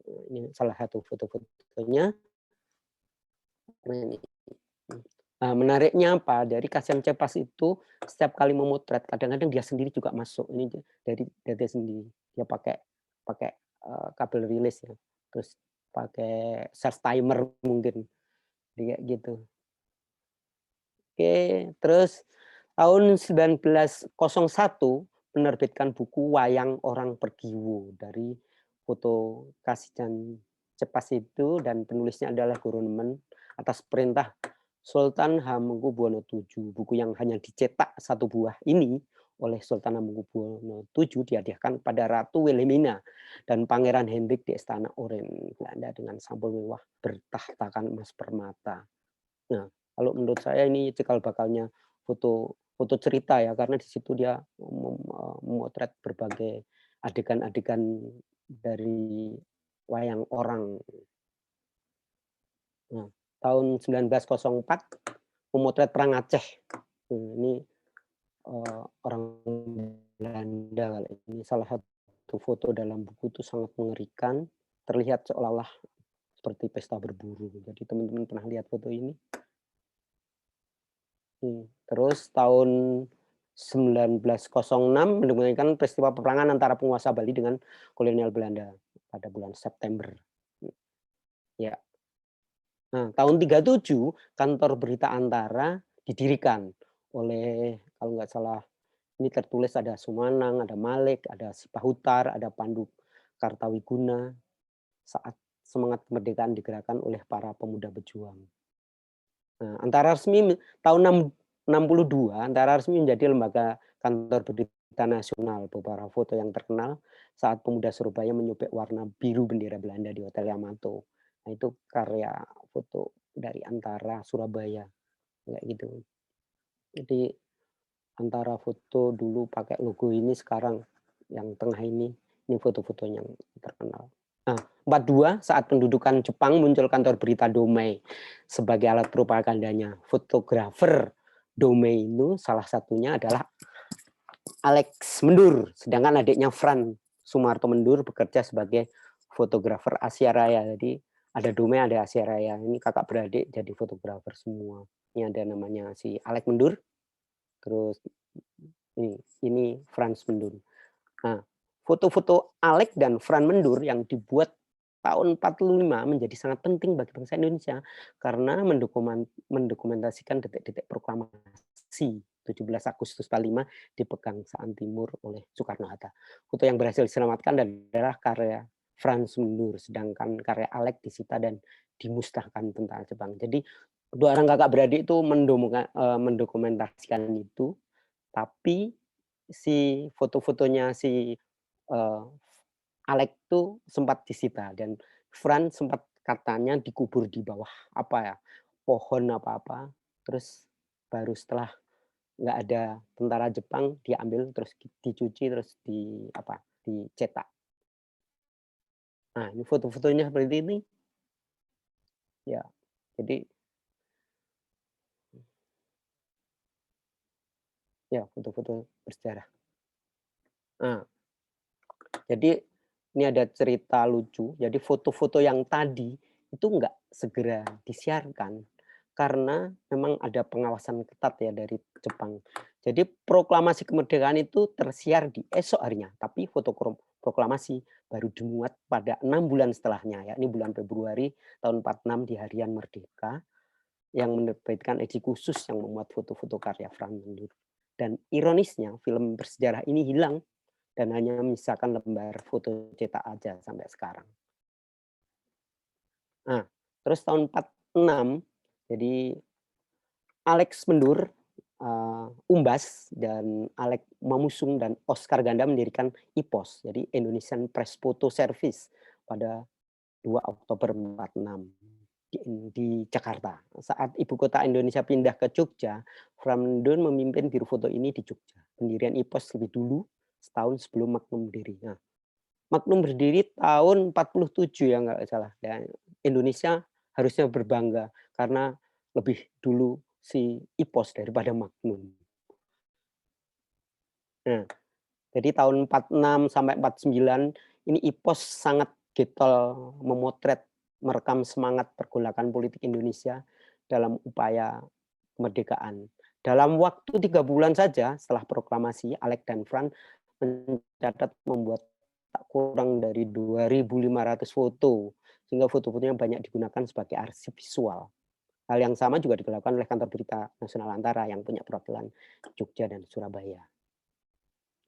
Ini salah satu foto-fotonya. Nah, menariknya apa? Dari Kasian Cepas itu setiap kali memotret, kadang-kadang dia sendiri juga masuk. Ini dari dia sendiri. Dia pakai kabel rilis ya. Terus pakai self timer mungkin. Jadi kayak gitu. Oke, terus tahun 1901 menerbitkan buku Wayang Orang Pergiwo dari foto Kasian Cepas itu, dan penulisnya adalah Gurunemen atas perintah Sultan Hamengkubuwono VII. Buku yang hanya dicetak 1 buah ini oleh Sultan Hamengkubuwono VII dihadiahkan pada Ratu Wilhelmina dan Pangeran Hendrik di Istana Orange Belanda dengan sampul mewah bertahtakan emas permata. Nah, kalau menurut saya ini cikal bakalnya foto cerita ya, karena di situ dia memotret berbagai adegan-adegan dari wayang orang. Nah, tahun 1904 memotret Perang Aceh. Ini orang Belanda kali ini. Salah satu foto dalam buku itu sangat mengerikan, terlihat seolah-olah seperti pesta berburu. Jadi teman-teman pernah lihat foto ini? Terus tahun 1906 mendengungkan peristiwa peperangan antara penguasa Bali dengan kolonial Belanda pada bulan September. Ya. Nah, tahun 37 kantor berita Antara didirikan oleh, kalau nggak salah ini tertulis ada Sumanang, ada Malik, ada Sipahutar, ada Pandu Kartawiguna saat semangat kemerdekaan digerakkan oleh para pemuda berjuang. Nah, Antara resmi tahun 62, Antara resmi menjadi lembaga kantor berita nasional. Beberapa foto yang terkenal saat pemuda Surabaya menyobek warna biru bendera Belanda di Hotel Yamato. Nah, itu karya foto dari Antara Surabaya, kayak gitu. Jadi Antara foto dulu pakai logo ini, sekarang yang tengah ini foto-foto yang terkenal. Nah, 42 saat pendudukan Jepang muncul kantor berita Domei sebagai alat propagandanya. Fotografer Domei itu salah satunya adalah Alex Mendur, sedangkan adiknya Fran Sumarto Mendur bekerja sebagai fotografer Asia Raya. Jadi Ada Dome, ada Asia Raya. Ini kakak beradik jadi fotografer semua. Ini ada namanya si Alek Mendur, terus ini Frans Mendur. Nah, foto-foto Alek dan Fran Mendur yang dibuat tahun 45 menjadi sangat penting bagi bangsa Indonesia karena mendokumentasikan detik-detik proklamasi 17 Agustus 45 dipegang Saat Timur oleh Soekarno-Hatta. Foto yang berhasil diselamatkan adalah karya Frans Mendur, sedangkan karya Alek disita dan dimusnahkan tentara Jepang. Jadi dua orang kakak beradik itu mendokumentasikan itu, tapi si foto-fotonya si Eee, Alek tuh sempat disita dan Fran sempat katanya dikubur di bawah apa ya, pohon apa-apa, terus baru setelah nggak ada tentara Jepang diambil terus dicuci terus dicetak. Nah ini foto-fotonya seperti ini, ya jadi ya foto-foto bersejarah. Nah, jadi ini ada cerita lucu, jadi foto-foto yang tadi itu nggak segera disiarkan, karena memang ada pengawasan ketat ya dari Jepang. Jadi proklamasi kemerdekaan itu tersiar di esok harinya, tapi foto proklamasi baru dimuat pada 6 bulan setelahnya, yakni bulan Februari tahun 46 di Harian Merdeka, yang menerbitkan edisi khusus yang memuat foto-foto karya Franz Mandur. Dan ironisnya film bersejarah ini hilang dan hanya menyisakan lembar foto cetak aja sampai sekarang. Nah, terus tahun 46, jadi Alex Mendur, Umbas, dan Alek Mamusung dan Oscar Ganda mendirikan IPOS, jadi Indonesian Press Photo Service pada 2 Oktober 46 di Jakarta. Saat ibu kota Indonesia pindah ke Jogja, Framdun memimpin biro foto ini di Jogja. Pendirian IPOS lebih dulu, setahun sebelum Magnum berdiri. Nah, Magnum berdiri tahun 47 ya nggak salah. Dan Indonesia harusnya berbangga karena lebih dulu si IPOS daripada Magnum. Nah, jadi tahun 46 sampai 49 ini IPOS sangat getol memotret, merekam semangat pergolakan politik Indonesia dalam upaya kemerdekaan. Dalam waktu 3 bulan saja setelah proklamasi, Alek dan Fran mencatat membuat tak kurang dari 2.500 foto, sehingga foto-fotonya banyak digunakan sebagai arsip visual. Hal yang sama juga dilakukan oleh Kantor Berita Nasional Antara yang punya perwakilan Jogja dan Surabaya.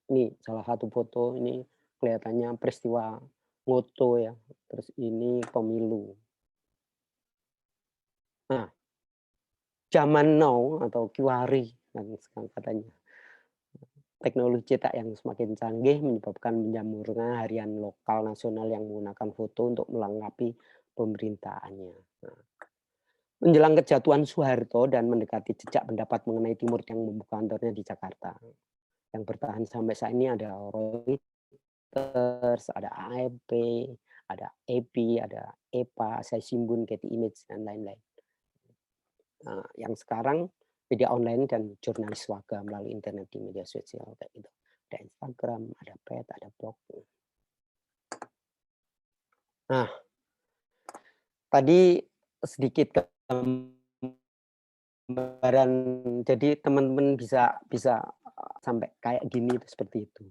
Ini salah satu foto, ini kelihatannya peristiwa Ngoto ya, terus ini pemilu. Nah, zaman now atau Kiwari kan sekarang katanya, teknologi cetak yang semakin canggih menyebabkan menjamurnya harian lokal nasional yang menggunakan foto untuk melengkapi pemerintahannya. Nah, menjelang kejatuhan Soeharto dan mendekati jejak pendapat mengenai Timur yang membuka kantornya di Jakarta. Yang bertahan sampai saat ini ada Reuters, ada AFP, ada AP, ada EPA, Asahi Shimbun, Getty Image, dan lain-lain. Nah, yang sekarang media online dan jurnalis warga melalui internet di media sosial kayak gitu. Ada Instagram, ada pet, ada blog. Nah, tadi sedikit gambaran, jadi teman-teman bisa bisa sampai kayak gini seperti itu.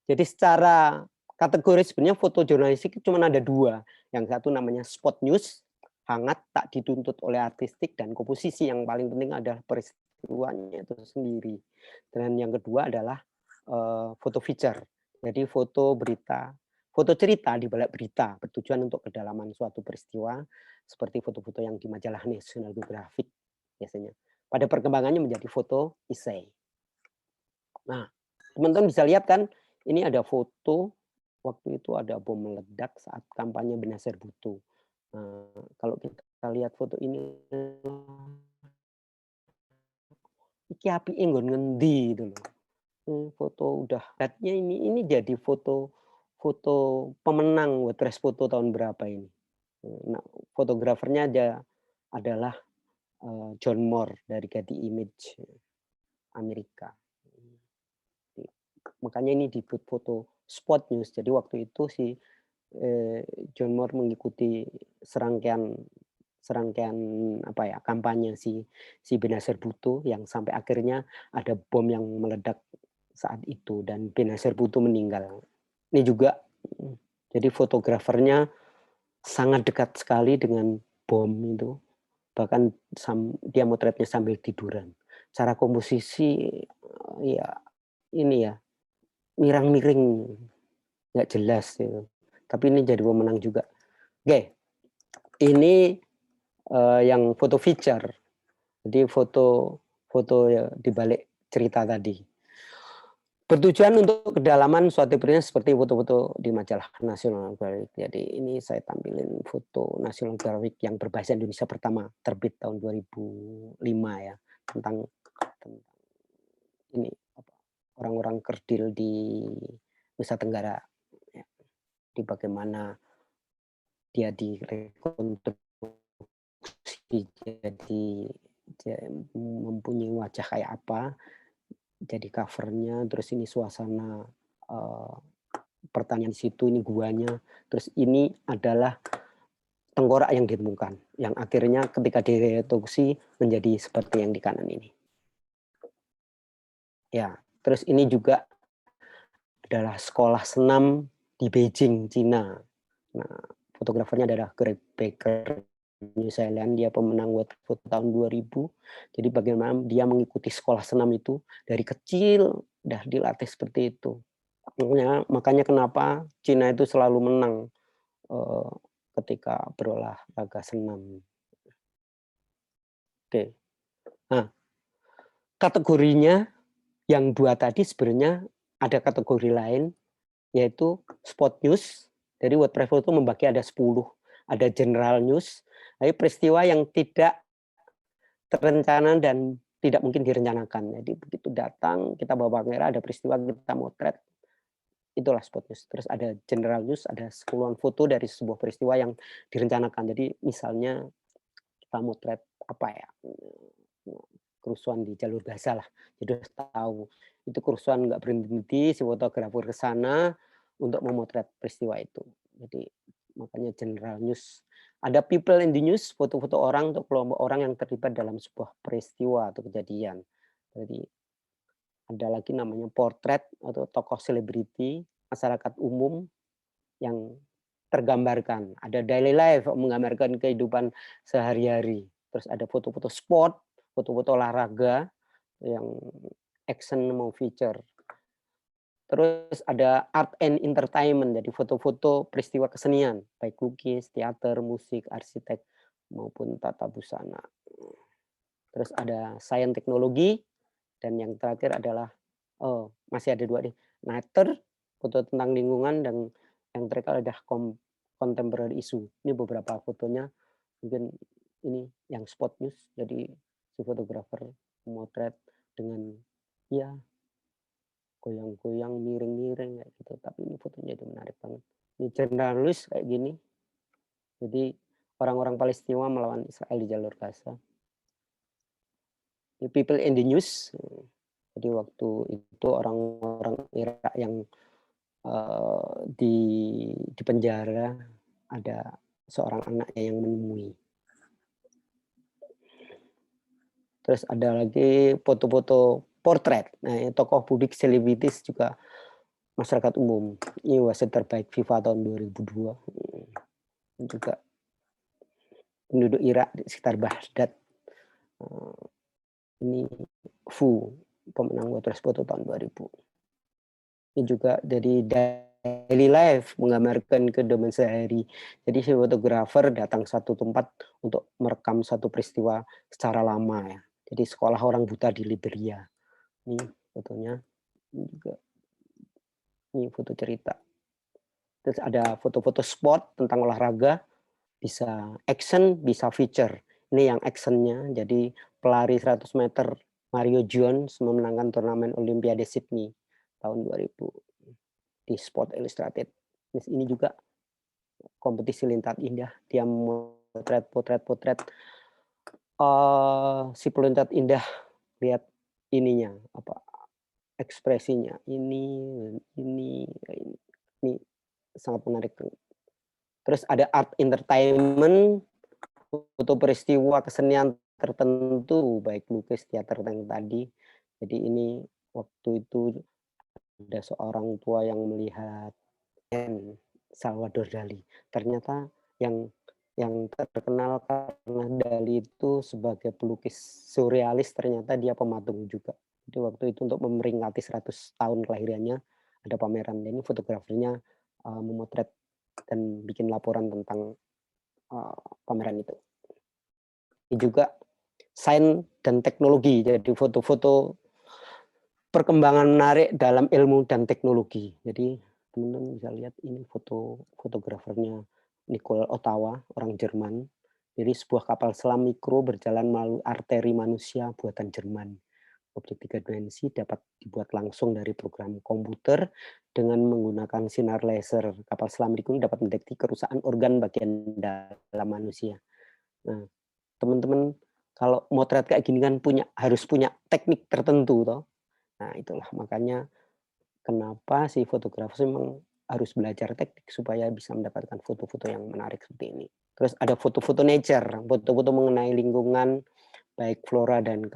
Jadi secara kategori sebenarnya foto jurnalistik cuma ada dua. Yang satu namanya spot news, hangat, tak dituntut oleh artistik dan komposisi. Yang paling penting adalah peristiwanya itu sendiri. Dan yang kedua adalah foto feature. Jadi foto berita, foto cerita di balik berita bertujuan untuk kedalaman suatu peristiwa seperti foto-foto yang di majalah National Geographic biasanya. Pada perkembangannya menjadi foto essay. Nah, teman-teman bisa lihat kan, ini ada foto waktu itu ada bom meledak saat kampanye Benazir Bhutto. Kalau kita lihat foto ini, iki apike nggon ngendi gitu loh. Foto udah lihatnya ini jadi foto foto pemenang Webpress foto tahun berapa ini. Nah, fotografernya adalah John Moore dari Getty Image Amerika. Makanya ini disebut foto spot news. Jadi waktu itu si John Moore mengikuti serangkaian serangkaian apa ya, kampanye si Benazir Bhutto yang sampai akhirnya ada bom yang meledak saat itu dan Benazir Bhutto meninggal. Ini juga jadi fotografernya sangat dekat sekali dengan bom itu, bahkan dia motretnya sambil tiduran. Cara komposisi, ya ini ya, mirang-miring, nggak jelas gitu. Tapi ini jadi pemenang juga. Oke, ini, yang foto feature. Jadi foto foto ya di balik cerita tadi. Bertujuan untuk kedalaman suatu experience seperti foto-foto di majalah National Geographic. Jadi ini saya tampilin foto National Geographic yang berbahasa Indonesia pertama, terbit tahun 2005 ya, tentang ini, apa, orang-orang kerdil di Nusa Tenggara, ya. Di bagaimana dia direkonstruksi jadi mempunyai wajah kayak apa, jadi cover-nya, terus ini suasana, eee, pertanian di situ, ini guanya, terus ini adalah tengkorak yang ditemukan, yang akhirnya ketika direkonstruksi menjadi seperti yang di kanan ini. Ya, terus ini juga adalah sekolah senam di Beijing, Cina. Nah, fotografernya adalah Greg Baker, New Zealand, dia pemenang World Food tahun 2000. Jadi bagaimana dia mengikuti sekolah senam itu dari kecil, udah dilatih seperti itu. Makanya kenapa Cina itu selalu menang, eee, ketika berolahraga senam. Oke. Nah, kategorinya yang 2 tadi sebenarnya ada kategori lain, yaitu sport news. Jadi WordPress itu membagi ada 10, ada general news, tapi peristiwa yang tidak terencana dan tidak mungkin direncanakan. Jadi begitu datang, kita bawa kamera, ada peristiwa, kita motret, itulah sport news. Terus ada general news, ada 10-an foto dari sebuah peristiwa yang direncanakan. Jadi misalnya kita motret apa ya, kerusuhan di jalur Gaza lah. Jadi udah tahu itu kerusuhan nggak berhenti-henti, si fotografer ke sana untuk memotret peristiwa itu. Jadi makanya general news. Ada people in the news, foto-foto orang untuk kelompok orang yang terlibat dalam sebuah peristiwa atau kejadian. Jadi ada lagi namanya portrait atau tokoh selebriti, masyarakat umum yang tergambarkan. Ada daily life menggambarkan kehidupan sehari-hari. Terus ada foto-foto sport, foto-foto olahraga yang action mau feature. Terus ada art and entertainment, jadi foto-foto peristiwa kesenian, baik lukis, teater, musik, arsitek, maupun tata busana. Terus ada sains teknologi, dan yang terakhir adalah, oh masih ada 2 nih, nature, foto tentang lingkungan, dan yang terakhir ada contemporary issue. Ini beberapa fotonya, mungkin ini yang spot news, jadi si fotografer memotret dengan ya goyang-goyang, miring-miring kayak gitu, tapi ini fotonya itu menarik banget. Ini jurnalis kayak gini, jadi orang-orang Palestina melawan Israel di jalur Gaza. Ini people in the news, jadi waktu itu orang-orang Irak yang, di penjara, ada seorang anaknya yang menemui. Terus ada lagi foto-foto portret. Nah, ini tokoh publik selebritis juga masyarakat umum. Ini wasit terbaik FIFA tahun 2002. Juga penduduk Irak di sekitar Baghdad. Ini Fu, pemenang WordPress Foto tahun 2000. Ini juga dari daily life, menggambarkan kehidupan sehari. Jadi si fotografer datang satu tempat untuk merekam satu peristiwa secara lama ya. Jadi sekolah orang buta di Liberia. Ini fotonya, ini juga ini foto cerita. Terus ada foto-foto sport tentang olahraga, bisa action, bisa feature. Ini yang actionnya, jadi pelari 100 meter Mario Jones memenangkan turnamen Olimpiade Sydney tahun 2000 di Sport Illustrated. Terus ini juga kompetisi lintas indah, dia potret si pelintas indah, lihat ininya, apa, ekspresinya, ini, ini sangat menarik. Terus ada art entertainment, foto peristiwa kesenian tertentu, baik lukis, teater yang tadi. Jadi ini waktu itu ada seorang tua yang melihat Salvador Dali. Ternyata yang terkenal karena Dali itu sebagai pelukis surrealis, ternyata dia pematung juga. Jadi waktu itu untuk memperingati 100 tahun kelahirannya, ada pameran. Dan ini fotografernya memotret dan bikin laporan tentang pameran itu. Ini juga sains dan teknologi, jadi foto-foto perkembangan menarik dalam ilmu dan teknologi. Jadi teman-teman bisa lihat ini fotografernya Nicole Ottawa, orang Jerman. Jadi sebuah kapal selam mikro berjalan melalui arteri manusia buatan Jerman. Objek 3 dimensi dapat dibuat langsung dari program komputer dengan menggunakan sinar laser. Kapal selam ini dapat mendeteksi kerusakan organ bagian dalam manusia. Nah, teman-teman kalau motret kayak gini kan harus punya teknik tertentu toh. Nah, itulah makanya kenapa si fotografer memang harus belajar teknik supaya bisa mendapatkan foto-foto yang menarik seperti ini. Terus ada foto-foto nature, foto-foto mengenai lingkungan baik flora dan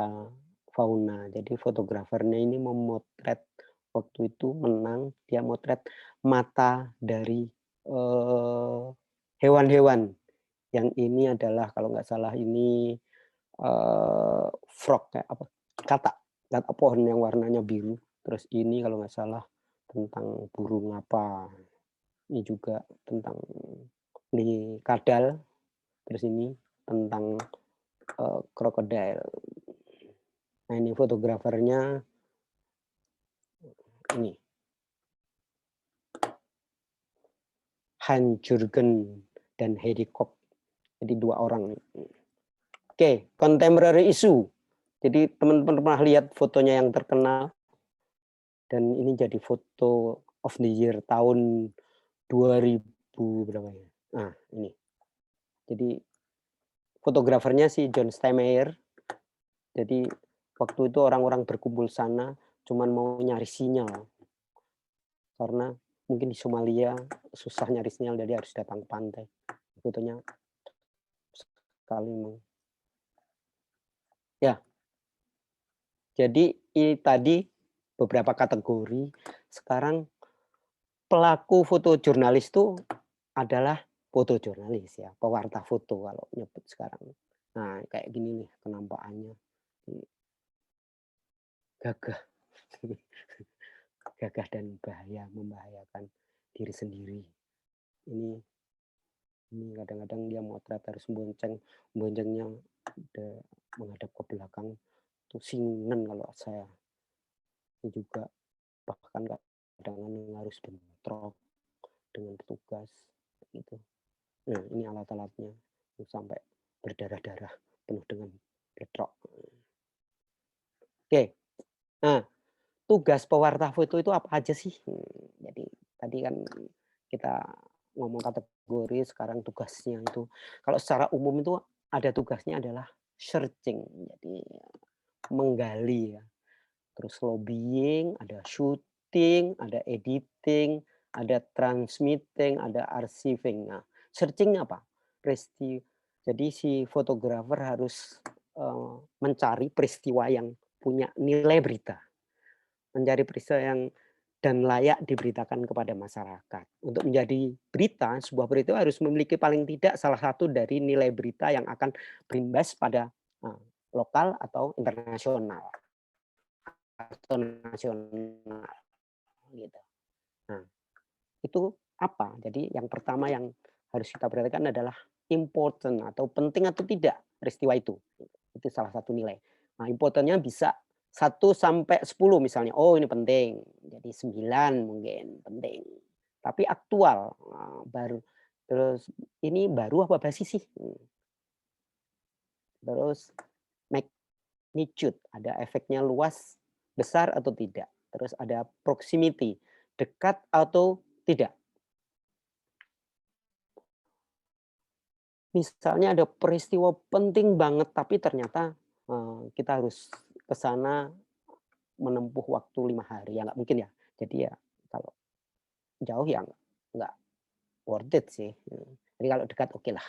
fauna. Jadi fotografernya ini memotret waktu itu menang, dia motret mata dari hewan-hewan. Yang ini adalah kalau nggak salah ini frog kayak apa? Katak pohon yang warnanya biru. Terus ini kalau nggak salah tentang burung apa. Ini juga tentang ini kadal. Terus ini tentang krokodil. Nah ini fotografernya ini Hans Jürgen dan Heidi Kopp. Jadi 2 orang. Oke, contemporary issue. Jadi teman-teman pernah lihat fotonya yang terkenal dan ini jadi foto of the year tahun 2000 berapa ya? Nah, ini. Jadi fotografernya si John Steinmeier. Jadi waktu itu orang-orang berkumpul sana cuman mau nyari sinyal. Karena mungkin di Somalia susah nyari sinyal jadi harus datang ke pantai. Fotonya sekali memang. Ya. Jadi ini tadi beberapa kategori. Sekarang pelaku foto jurnalis itu adalah fotojurnalis ya, pewarta foto kalau nyebut sekarang. Nah, kayak gini nih penampakannya. Gagah. Gagah dan membahayakan diri sendiri. Ini kadang-kadang dia motret harus boncengnya udah menghadap ke belakang. Itu singen kalau saya. Ini juga bahkan kadang-kadang harus bentrok dengan petugas gitu. Nah, ini alat-alatnya sampai berdarah-darah penuh dengan bentrok. Oke. Nah, tugas pewarta foto itu apa aja sih? Jadi tadi kan kita ngomong kategori, sekarang tugasnya itu kalau secara umum itu ada tugasnya adalah searching, jadi menggali ya. Terus lobbying, ada shooting, ada editing, ada transmitting, ada archiving. Nah, searching apa? Jadi si fotografer harus mencari peristiwa yang punya nilai berita, mencari peristiwa yang dan layak diberitakan kepada masyarakat. Untuk menjadi berita, sebuah berita harus memiliki paling tidak salah satu dari nilai berita yang akan berimbas pada lokal atau internasional atau nasional gitu. Nah, itu apa? Jadi yang pertama yang harus kita perhatikan adalah important atau penting atau tidak peristiwa itu. Itu salah satu nilai. Nah, importantnya bisa 1 sampai 10 misalnya. Oh, ini penting. Jadi 9 mungkin penting. Tapi aktual, baru. Terus ini baru apa basi sih? Terus magnitude, ada efeknya luas, besar atau tidak. Terus ada proximity, dekat atau tidak. Misalnya ada peristiwa penting banget, tapi ternyata kita harus ke sana menempuh waktu 5 hari, ya nggak mungkin ya. Jadi ya kalau jauh ya nggak worth it sih. Jadi kalau dekat oke lah.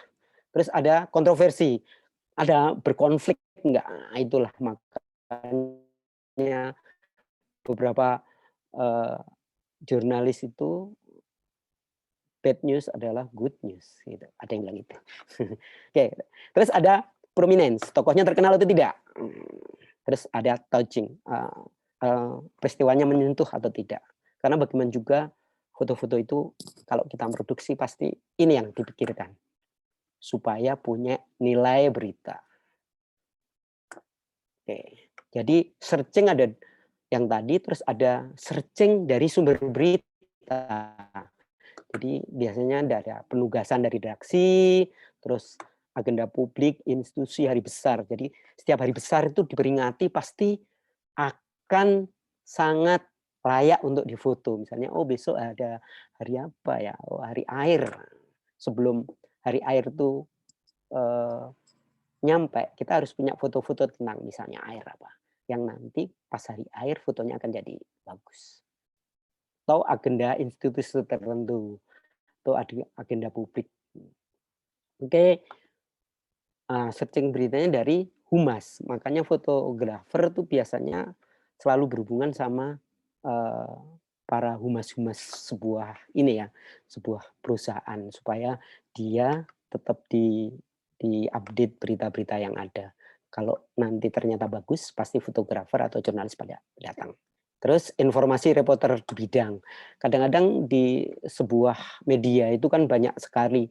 Terus ada kontroversi, ada berkonflik enggak, nah itulah makanya beberapa, eee, jurnalis itu bad news adalah good news gitu, ada yang bilang gitu. Oke, terus ada prominence, tokohnya terkenal atau tidak, terus ada touching, peristiwanya menyentuh atau tidak. Karena bagaimana juga foto-foto itu kalau kita produksi pasti ini yang dipikirkan, supaya punya nilai berita. Oke, jadi searching ada yang tadi, terus ada searching dari sumber berita. Jadi biasanya ada penugasan dari redaksi, terus agenda publik, institusi hari besar. Jadi setiap hari besar itu diperingati pasti akan sangat layak untuk difoto. Misalnya, oh besok ada hari apa ya? Oh hari air. Sebelum hari air itu nyampe, kita harus punya foto-foto tentang misalnya air apa. Yang nanti pas hari air fotonya akan jadi bagus. Atau agenda institusi tertentu, atau agenda publik. Oke, searching beritanya dari humas, makanya fotografer tuh biasanya selalu berhubungan sama, eee, para humas-humas sebuah ini ya, sebuah perusahaan supaya dia tetap di-update berita-berita yang ada. Kalau nanti ternyata bagus, pasti fotografer atau jurnalis pada datang. Terus informasi reporter di bidang. Kadang-kadang di sebuah media itu kan banyak sekali,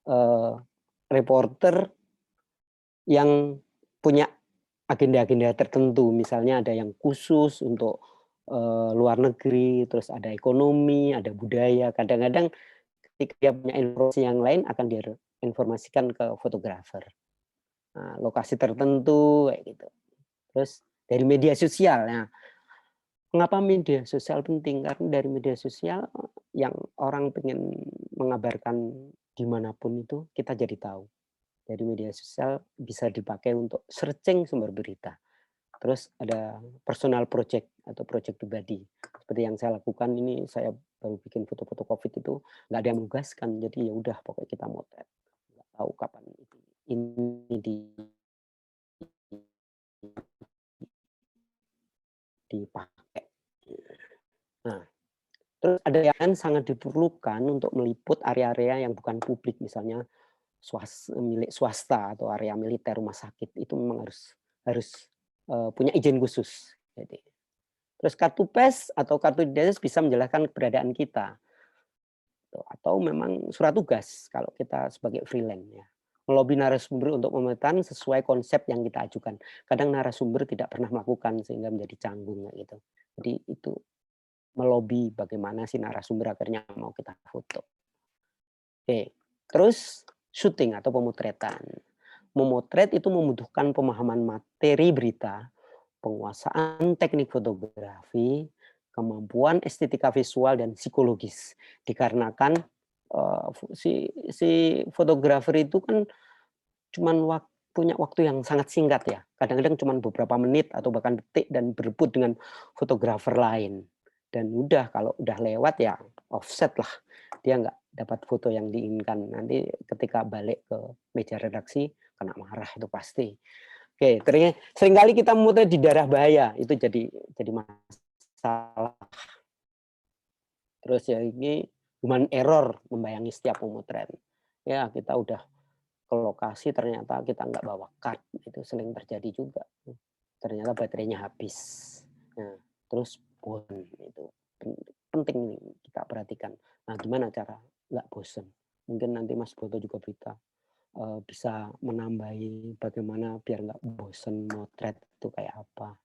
eee, reporter yang punya agenda-agenda tertentu, misalnya ada yang khusus untuk, luar negeri, terus ada ekonomi, ada budaya. Kadang-kadang ketika dia punya informasi yang lain akan dia informasikan ke fotografer. Nah, lokasi tertentu kayak gitu. Terus dari media sosial, nah mengapa media sosial penting? Karena dari media sosial yang orang pengen mengabarkan dimanapun itu kita jadi tahu. Dari media sosial bisa dipakai untuk searching sumber berita. Terus ada personal project atau project pribadi. Seperti yang saya lakukan ini, saya baru bikin foto-foto Covid itu nggak ada yang menugaskan. Jadi ya udah pokoknya kita motret. Nggak tahu kapan ini dipakai. Nah, terus ada yang sangat diperlukan untuk meliput area-area yang bukan publik, misalnya milik swasta atau area militer, rumah sakit, itu memang harus harus, punya izin khusus, jadi. Terus kartu pes atau kartu identitas bisa menjelaskan keberadaan kita, tuh, atau memang surat tugas kalau kita sebagai freelance ya. Melobi narasumber untuk pemetaan sesuai konsep yang kita ajukan. Kadang narasumber tidak pernah melakukan sehingga menjadi canggung kayak gitu. Jadi itu melobi bagaimana si narasumber akhirnya mau kita foto. Oke, terus syuting atau pemotretan. Memotret itu membutuhkan pemahaman materi berita, penguasaan teknik fotografi, kemampuan estetika visual dan psikologis. Dikarenakan, si fotografer itu kan cuman punya waktu yang sangat singkat ya, kadang-kadang cuman beberapa menit atau bahkan detik dan berebut dengan fotografer lain. Dan udah kalau udah lewat ya offset lah, dia nggak dapat foto yang diinginkan. Nanti ketika balik ke meja redaksi kena marah itu pasti. Oke, seringkali kita memotret di daerah bahaya, itu jadi masalah. Terus ya ini human error membayangi setiap pemotret. Ya kita udah ke lokasi ternyata kita nggak bawa card, itu sering terjadi juga. Ternyata baterainya habis. Nah, terus bosen itu penting nih kita perhatikan. Nah, gimana cara nggak bosen? Mungkin nanti Mas Boto juga bisa menambahi bagaimana biar nggak bosen motret itu kayak apa.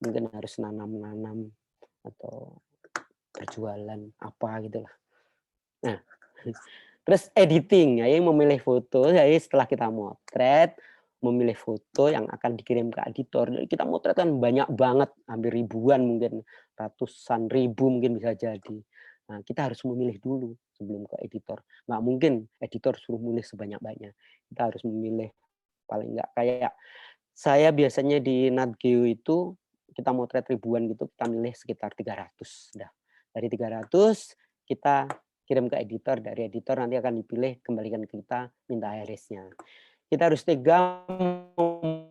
Mungkin harus nanam-nanam atau berjualan apa gitulah. Nah, terus editing, ya, memilih foto, jadi setelah kita motret, memilih foto yang akan dikirim ke editor. Jadi kita motret kan banyak banget, hampir ribuan mungkin, ratusan ribu mungkin bisa jadi. Nah, kita harus memilih dulu sebelum ke editor. Nggak mungkin editor suruh milih sebanyak-banyak. Kita harus memilih paling nggak kayak saya biasanya di Nat Geo itu kita motret ribuan gitu, kita milih sekitar 300 dah. Dari 300 kita kirim ke editor, dari editor nanti akan dipilih, kembalikan ke kita, minta iris-nya. Kita harus tega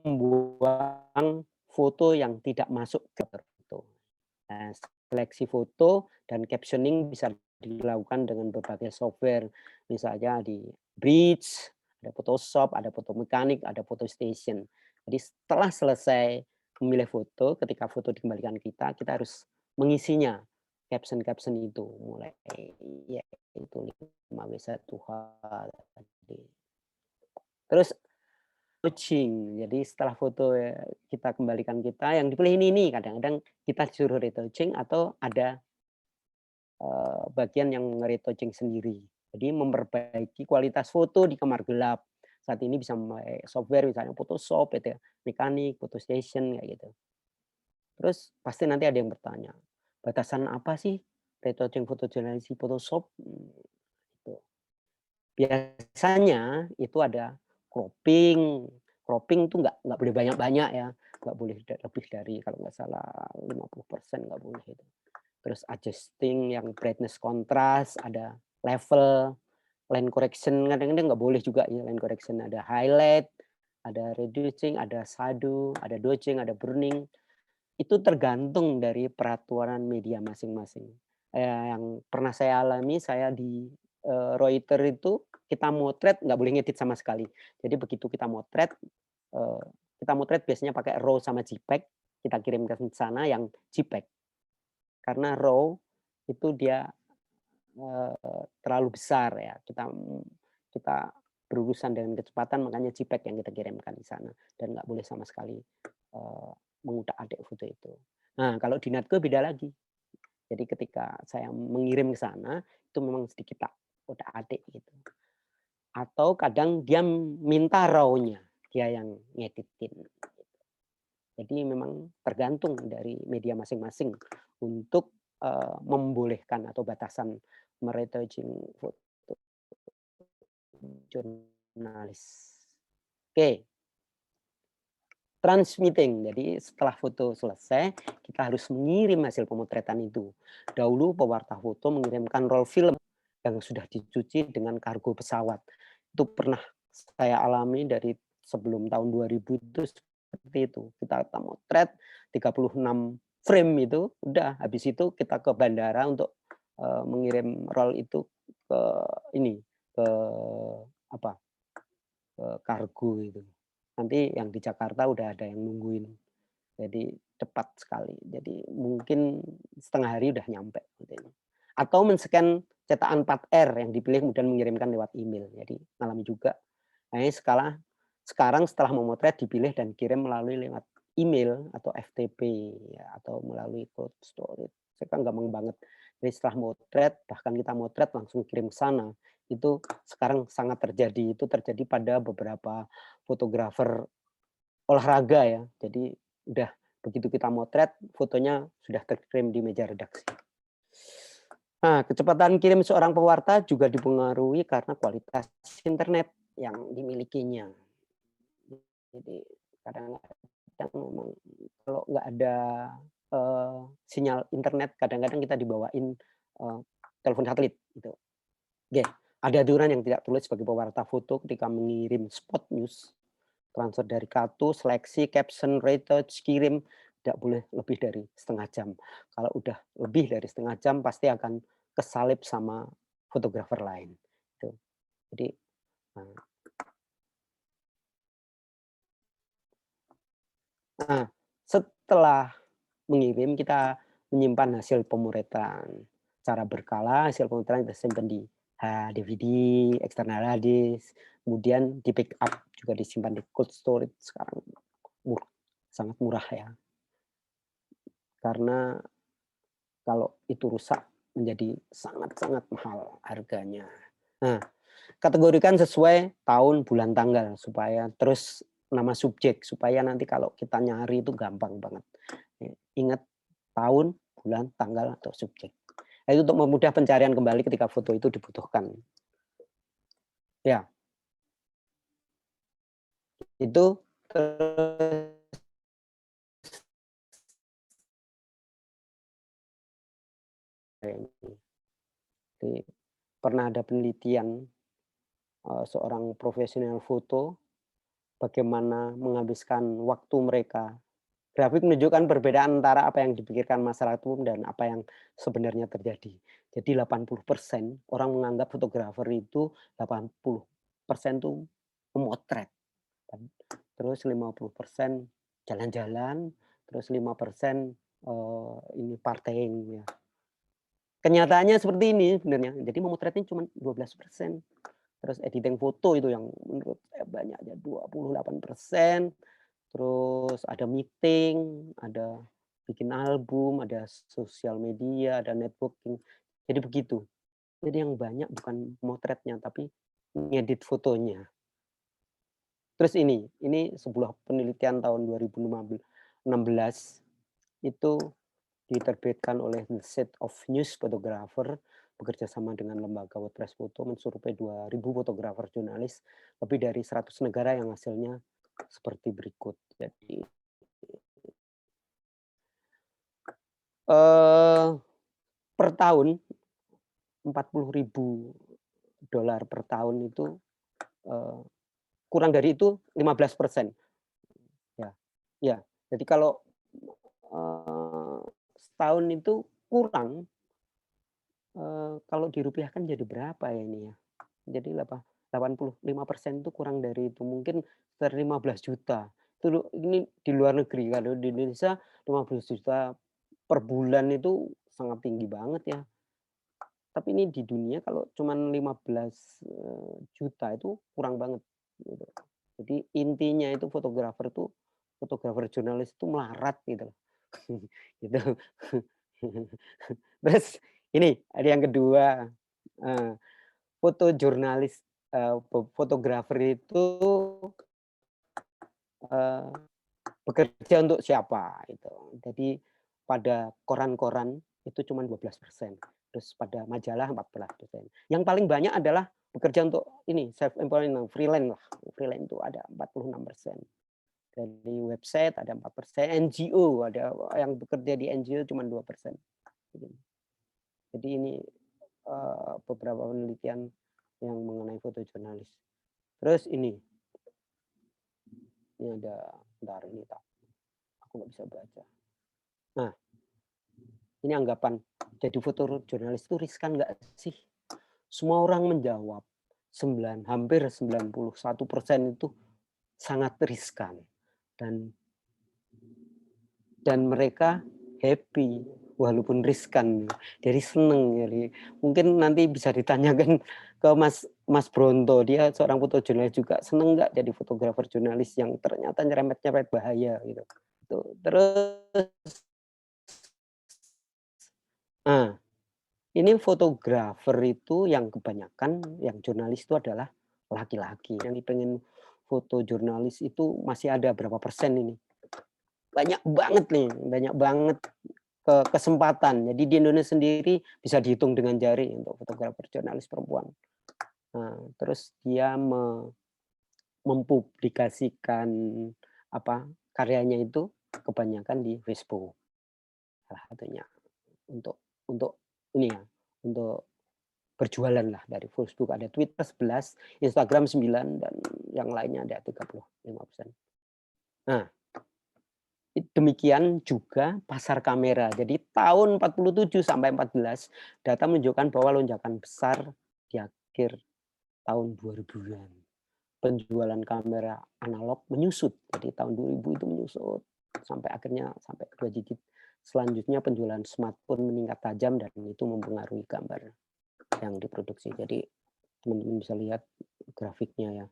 membuang foto yang tidak masuk ke foto. Nah, seleksi foto dan captioning bisa dilakukan dengan berbagai software, misalnya di Bridge, ada Photoshop, ada Foto Mekanik, ada Photo Station. Jadi setelah selesai memilih foto, ketika foto dikembalikan kita harus mengisinya, caption-caption itu, mulai ya itu 5W1H tadi. Terus retouching, jadi setelah foto kita kembalikan yang dipilih ini, kadang-kadang kita disuruh retouching atau ada bagian yang nge-retouching sendiri. Jadi memperbaiki kualitas foto di kamar gelap. Saat ini bisa memakai software misalnya Photoshop, gitu ya, Mekanik, Photo Station, kayak gitu. Terus pasti nanti ada yang bertanya, batasan apa sih retouching foto jurnalistik Photoshop? Gitu. Biasanya itu ada cropping, cropping tuh nggak boleh banyak-banyak ya, nggak boleh lebih dari kalau nggak salah 50% nggak boleh itu. Terus adjusting yang brightness contrast, ada level, line correction kadang-kadang nggak boleh juga ya line correction, ada highlight, ada reducing, ada shadow, ada dodging, ada burning. Itu tergantung dari peraturan media masing-masing. Yang pernah saya alami, saya di, Reuters itu kita motret nggak boleh ngedit sama sekali. Jadi begitu eee, kita motret biasanya pakai RAW sama JPEG, kita kirim ke sana yang JPEG. Karena RAW itu dia, terlalu besar ya, kita berurusan dengan kecepatan makanya JPEG yang kita kirimkan di sana dan nggak boleh sama sekali, mengutak-atik foto itu. Nah, kalau di Natgo beda lagi. Jadi ketika saya mengirim ke sana, itu memang sedikit tak utak-atik gitu. Atau kadang dia minta RAW-nya, dia yang ngeditin. Jadi memang tergantung dari media masing-masing untuk, membolehkan atau batasan me-retouching foto jurnalis. Oke, transmitting. Jadi setelah foto selesai, kita harus mengirim hasil pemotretan itu. Dahulu pewarta foto mengirimkan roll film yang sudah dicuci dengan kargo pesawat. Itu pernah saya alami dari sebelum tahun 2000 itu seperti itu. Kita motret 36 frame itu, udah habis itu kita ke bandara untuk, mengirim roll itu ke ini, ke apa, ke kargo itu. Nanti yang di Jakarta udah ada yang nungguin. Jadi cepat sekali. Jadi mungkin setengah hari udah nyampe gitu. Atau men-scan cetakan 4R yang dipilih kemudian mengirimkan lewat email. Jadi ngalami juga. Nah, ini sekarang setelah memotret dipilih dan kirim melalui lewat email atau FTP ya, atau melalui cold storage. Sekarang gampang banget. Jadi setelah motret, bahkan kita motret langsung kirim ke sana. Itu sekarang sangat terjadi. Itu terjadi pada beberapa fotografer olahraga ya. Jadi udah begitu kita motret, fotonya sudah terkirim di meja redaksi. Nah, kecepatan kirim seorang pewarta juga dipengaruhi karena kualitas internet yang dimilikinya. Jadi kadang-kadang memang kalau nggak ada, sinyal internet, kadang-kadang kita dibawain, telepon satelit gitu. Oke, ada aturan yang tidak tulis sebagai pewarta foto ketika mengirim spot news. Transfer dari kartu, seleksi, caption, retouch, kirim, tidak boleh lebih dari setengah jam. Kalau udah lebih dari setengah jam pasti akan kesalip sama fotografer lain, gitu. Jadi, nah nah, setelah mengirim kita menyimpan hasil pemotretan. Secara berkala hasil pemotretan kita simpan di DVD, external hard disk, kemudian di-backup juga disimpan di cold storage sekarang sangat murah ya. Karena kalau itu rusak menjadi sangat-sangat mahal harganya. Nah, kategorikan sesuai tahun, bulan, tanggal supaya terus nama subjek supaya nanti kalau kita nyari itu gampang banget. Ingat tahun, bulan, tanggal, atau subjek. Nah, itu untuk memudah pencarian kembali ketika foto itu dibutuhkan. Ya, itu pernah ada penelitian, seorang profesional foto bagaimana menghabiskan waktu mereka. Grafik menunjukkan perbedaan antara apa yang dipikirkan masyarakat umum dan apa yang sebenarnya terjadi. Jadi 80% orang menganggap fotografer itu 80% tuh memotret, kan. Terus 50% jalan-jalan, terus 5%, ini partying ya. Kenyataannya seperti ini sebenarnya. Jadi memotretnya cuma 12%. Terus editing foto itu yang menurut saya banyak ya 28%. Terus ada meeting, ada bikin album, ada sosial media, ada networking. Jadi begitu. Jadi yang banyak bukan motretnya, tapi ngedit fotonya. Terus ini sebuah penelitian tahun 2016 itu diterbitkan oleh The Set of News Photographer bekerja sama dengan lembaga WordPress Foto mensurvei 2.000 fotografer jurnalis lebih dari 100 negara yang hasilnya seperti berikut. Jadi eh, per tahun $40.000 per tahun itu eh, kurang dari itu 15%. Ya, ya. Jadi kalau eh, setahun itu kurang, kalau dirupiahkan jadi berapa ya ini ya? Jadi 85% itu kurang dari itu, mungkin sekitar 15 juta. Itu ini di luar negeri, kalau di Indonesia 15 juta per bulan itu sangat tinggi banget ya. Tapi ini di dunia kalau cuman 15, juta itu kurang banget, gitu. Jadi intinya itu fotografer jurnalis itu melarat gitu loh. Gitu. Terus ini ada yang kedua, eee, fotojurnalis, fotografer itu, eee, bekerja untuk siapa itu. Jadi pada koran-koran itu cuma 12%, terus pada majalah 14%. Yang paling banyak adalah bekerja untuk ini self employment, freelance lah, freelance itu ada 46%. Dari website ada 4%, NGO ada yang bekerja di NGO cuma 2%. Jadi ini, beberapa penelitian yang mengenai fotojurnalis. Terus ini ada, bentar ini aku nggak bisa baca. Nah, ini anggapan jadi fotojurnalis itu riskan nggak sih? Semua orang menjawab, hampir 91% itu sangat riskan dan mereka happy walaupun riskan. Jadi seneng, jadi mungkin nanti bisa ditanyakan ke Mas Bronto, dia seorang fotojurnalis juga, seneng nggak jadi fotografer jurnalis yang ternyata nyerempet-nyerempet bahaya gitu. Tuh, terus nah, ini fotografer itu yang kebanyakan yang jurnalis itu adalah laki-laki. Yang pengen foto jurnalis itu masih ada berapa persen ini? Banyak banget nih, banyak banget kesempatan. Jadi di Indonesia sendiri bisa dihitung dengan jari untuk fotografer jurnalis perempuan. Nah, terus dia mempublikasikan apa karyanya itu kebanyakan di Facebook salah satunya untuk ini ya untuk berjualan lah. Dari Facebook ada Twitter 11, Instagram 9, dan yang lainnya ada 35%. Nah, demikian juga pasar kamera. Jadi tahun 47 sampai 14 data menunjukkan bahwa lonjakan besar di akhir tahun 2000-an. Penjualan kamera analog menyusut. Jadi tahun 2000 itu menyusut sampai akhirnya sampai ke 2 digit. Selanjutnya penjualan smartphone meningkat tajam dan itu mempengaruhi gambar yang diproduksi. Jadi teman-teman bisa lihat grafiknya ya.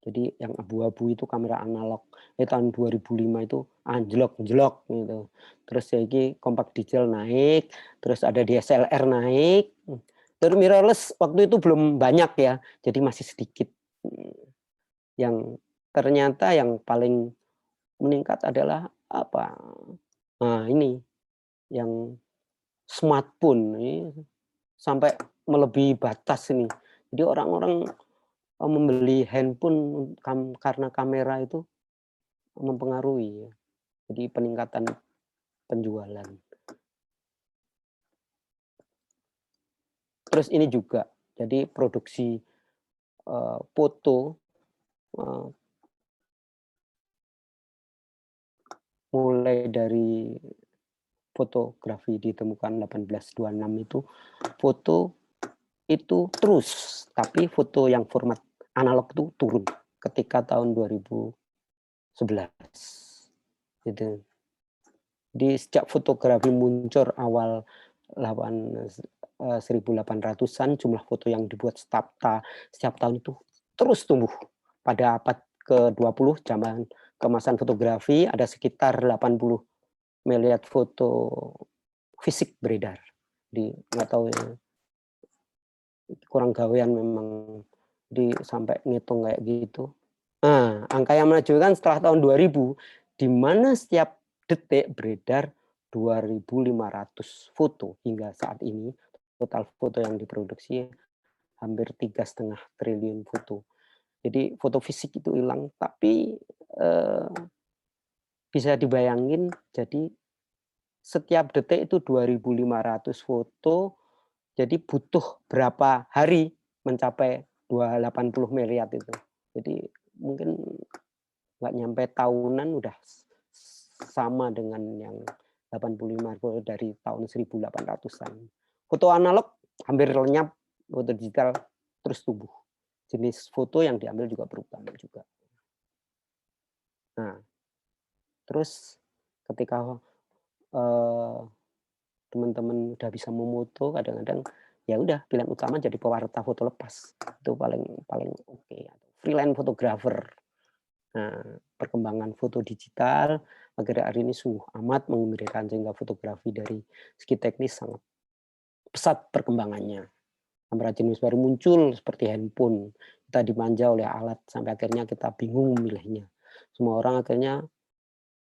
Jadi yang abu-abu itu kamera analog. Tahun 2005 itu anjlok-jelok gitu. Terus lagi compact digital naik, terus ada DSLR naik. Terus mirrorless waktu itu belum banyak ya, jadi masih sedikit. Yang ternyata yang paling meningkat adalah apa? Nah ini yang smartphone ini sampai melebihi batas ini. Jadi orang-orang membeli handphone karena kamera itu mempengaruhi ya. Jadi peningkatan penjualan. Terus ini juga, jadi produksi foto mulai dari fotografi ditemukan 1826 itu, foto itu terus, tapi foto yang format analog itu turun ketika tahun 2011 gitu. Di sejak fotografi muncul awal 1800-an, jumlah foto yang dibuat setiap tahun itu terus tumbuh. Pada abad ke-20 zaman kemasan fotografi ada sekitar 80 miliar foto fisik beredar. Nggak tahu ya, kurang gawean memang sampai ngitung kayak gitu. Nah, angka yang menakjubkan setelah tahun 2000, di mana setiap detik beredar 2.500 foto hingga saat ini. Total foto yang diproduksi hampir 3,5 triliun foto. Jadi foto fisik itu hilang, tapi bisa dibayangin, jadi setiap detik itu 2.500 foto, jadi butuh berapa hari mencapai 80 miliar itu. Jadi mungkin nggak nyampe tahunan udah sama dengan yang 85 dari tahun 1800-an. Foto analog hampir lenyap, foto digital terus tumbuh. Jenis foto yang diambil juga berubah juga. Nah, terus ketika teman-teman udah bisa memoto, kadang-kadang ya udah pilihan utama jadi pewarta foto lepas. Itu paling oke. Freelance photographer. Nah, perkembangan foto digital akhir hari ini sungguh amat mengembirakan, sehingga fotografi dari segi teknis sangat pesat perkembangannya. Kamera jenis baru muncul seperti handphone. Kita dimanja oleh alat sampai akhirnya kita bingung memilihnya. Semua orang akhirnya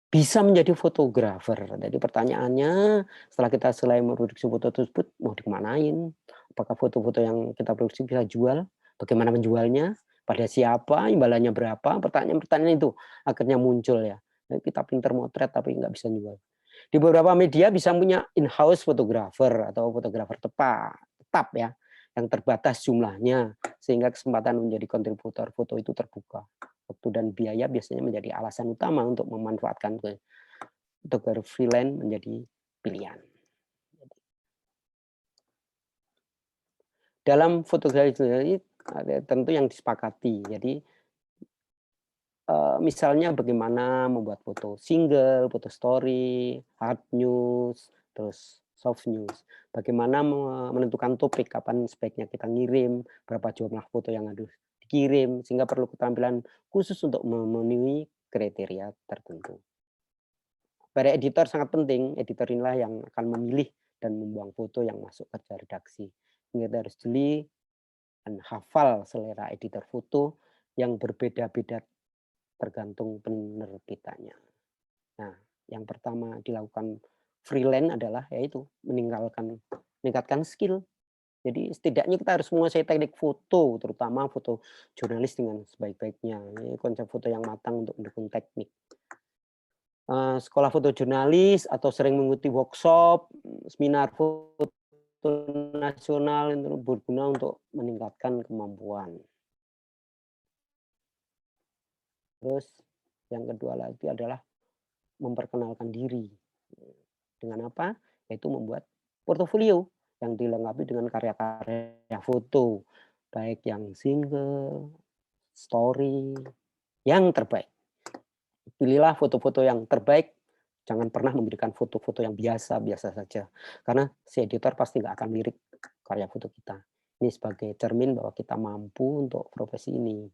bisa menjadi fotografer. Jadi pertanyaannya, setelah kita selesai memproduksi foto tersebut, mau dikemanain? Apakah foto-foto yang kita produksi bisa jual? Bagaimana menjualnya? Pada siapa? Imbalannya berapa? Pertanyaan-pertanyaan itu akhirnya muncul ya. Kita pinter motret tapi nggak bisa jual. Di beberapa media bisa punya in-house fotografer atau fotografer tetap ya, yang terbatas jumlahnya, sehingga kesempatan menjadi kontributor foto itu terbuka. Waktu dan biaya biasanya menjadi alasan utama untuk memanfaatkan fotografer freelance menjadi pilihan. Dalam fotografi ada tentu yang disepakati. Jadi misalnya bagaimana membuat foto single, foto story, hard news, terus soft news. Bagaimana menentukan topik, kapan sebaiknya kita ngirim, berapa jumlah foto yang harus dikirim, sehingga perlu keterampilan khusus untuk memenuhi kriteria tertentu. Para editor sangat penting, editor inilah yang akan memilih dan membuang foto yang masuk kerja redaksi. Kita harus jeli dan hafal selera editor foto yang berbeda-beda tergantung penerbitannya. Nah, yang pertama dilakukan freelance adalah yaitu meningkatkan skill. Jadi setidaknya kita harus menguasai teknik foto, terutama foto jurnalis dengan sebaik-baiknya. Ini konsep foto yang matang untuk mendukung teknik. Sekolah foto jurnalis atau sering mengikuti workshop, seminar foto nasional itu berguna untuk meningkatkan kemampuan. Terus yang kedua lagi adalah memperkenalkan diri. Dengan apa? Yaitu membuat portofolio yang dilengkapi dengan karya-karya foto, baik yang single, story, yang terbaik. Pilihlah foto-foto yang terbaik, jangan pernah memberikan foto-foto yang biasa-biasa saja. Karena si editor pasti nggak akan lirik karya foto kita. Ini sebagai cermin bahwa kita mampu untuk profesi ini.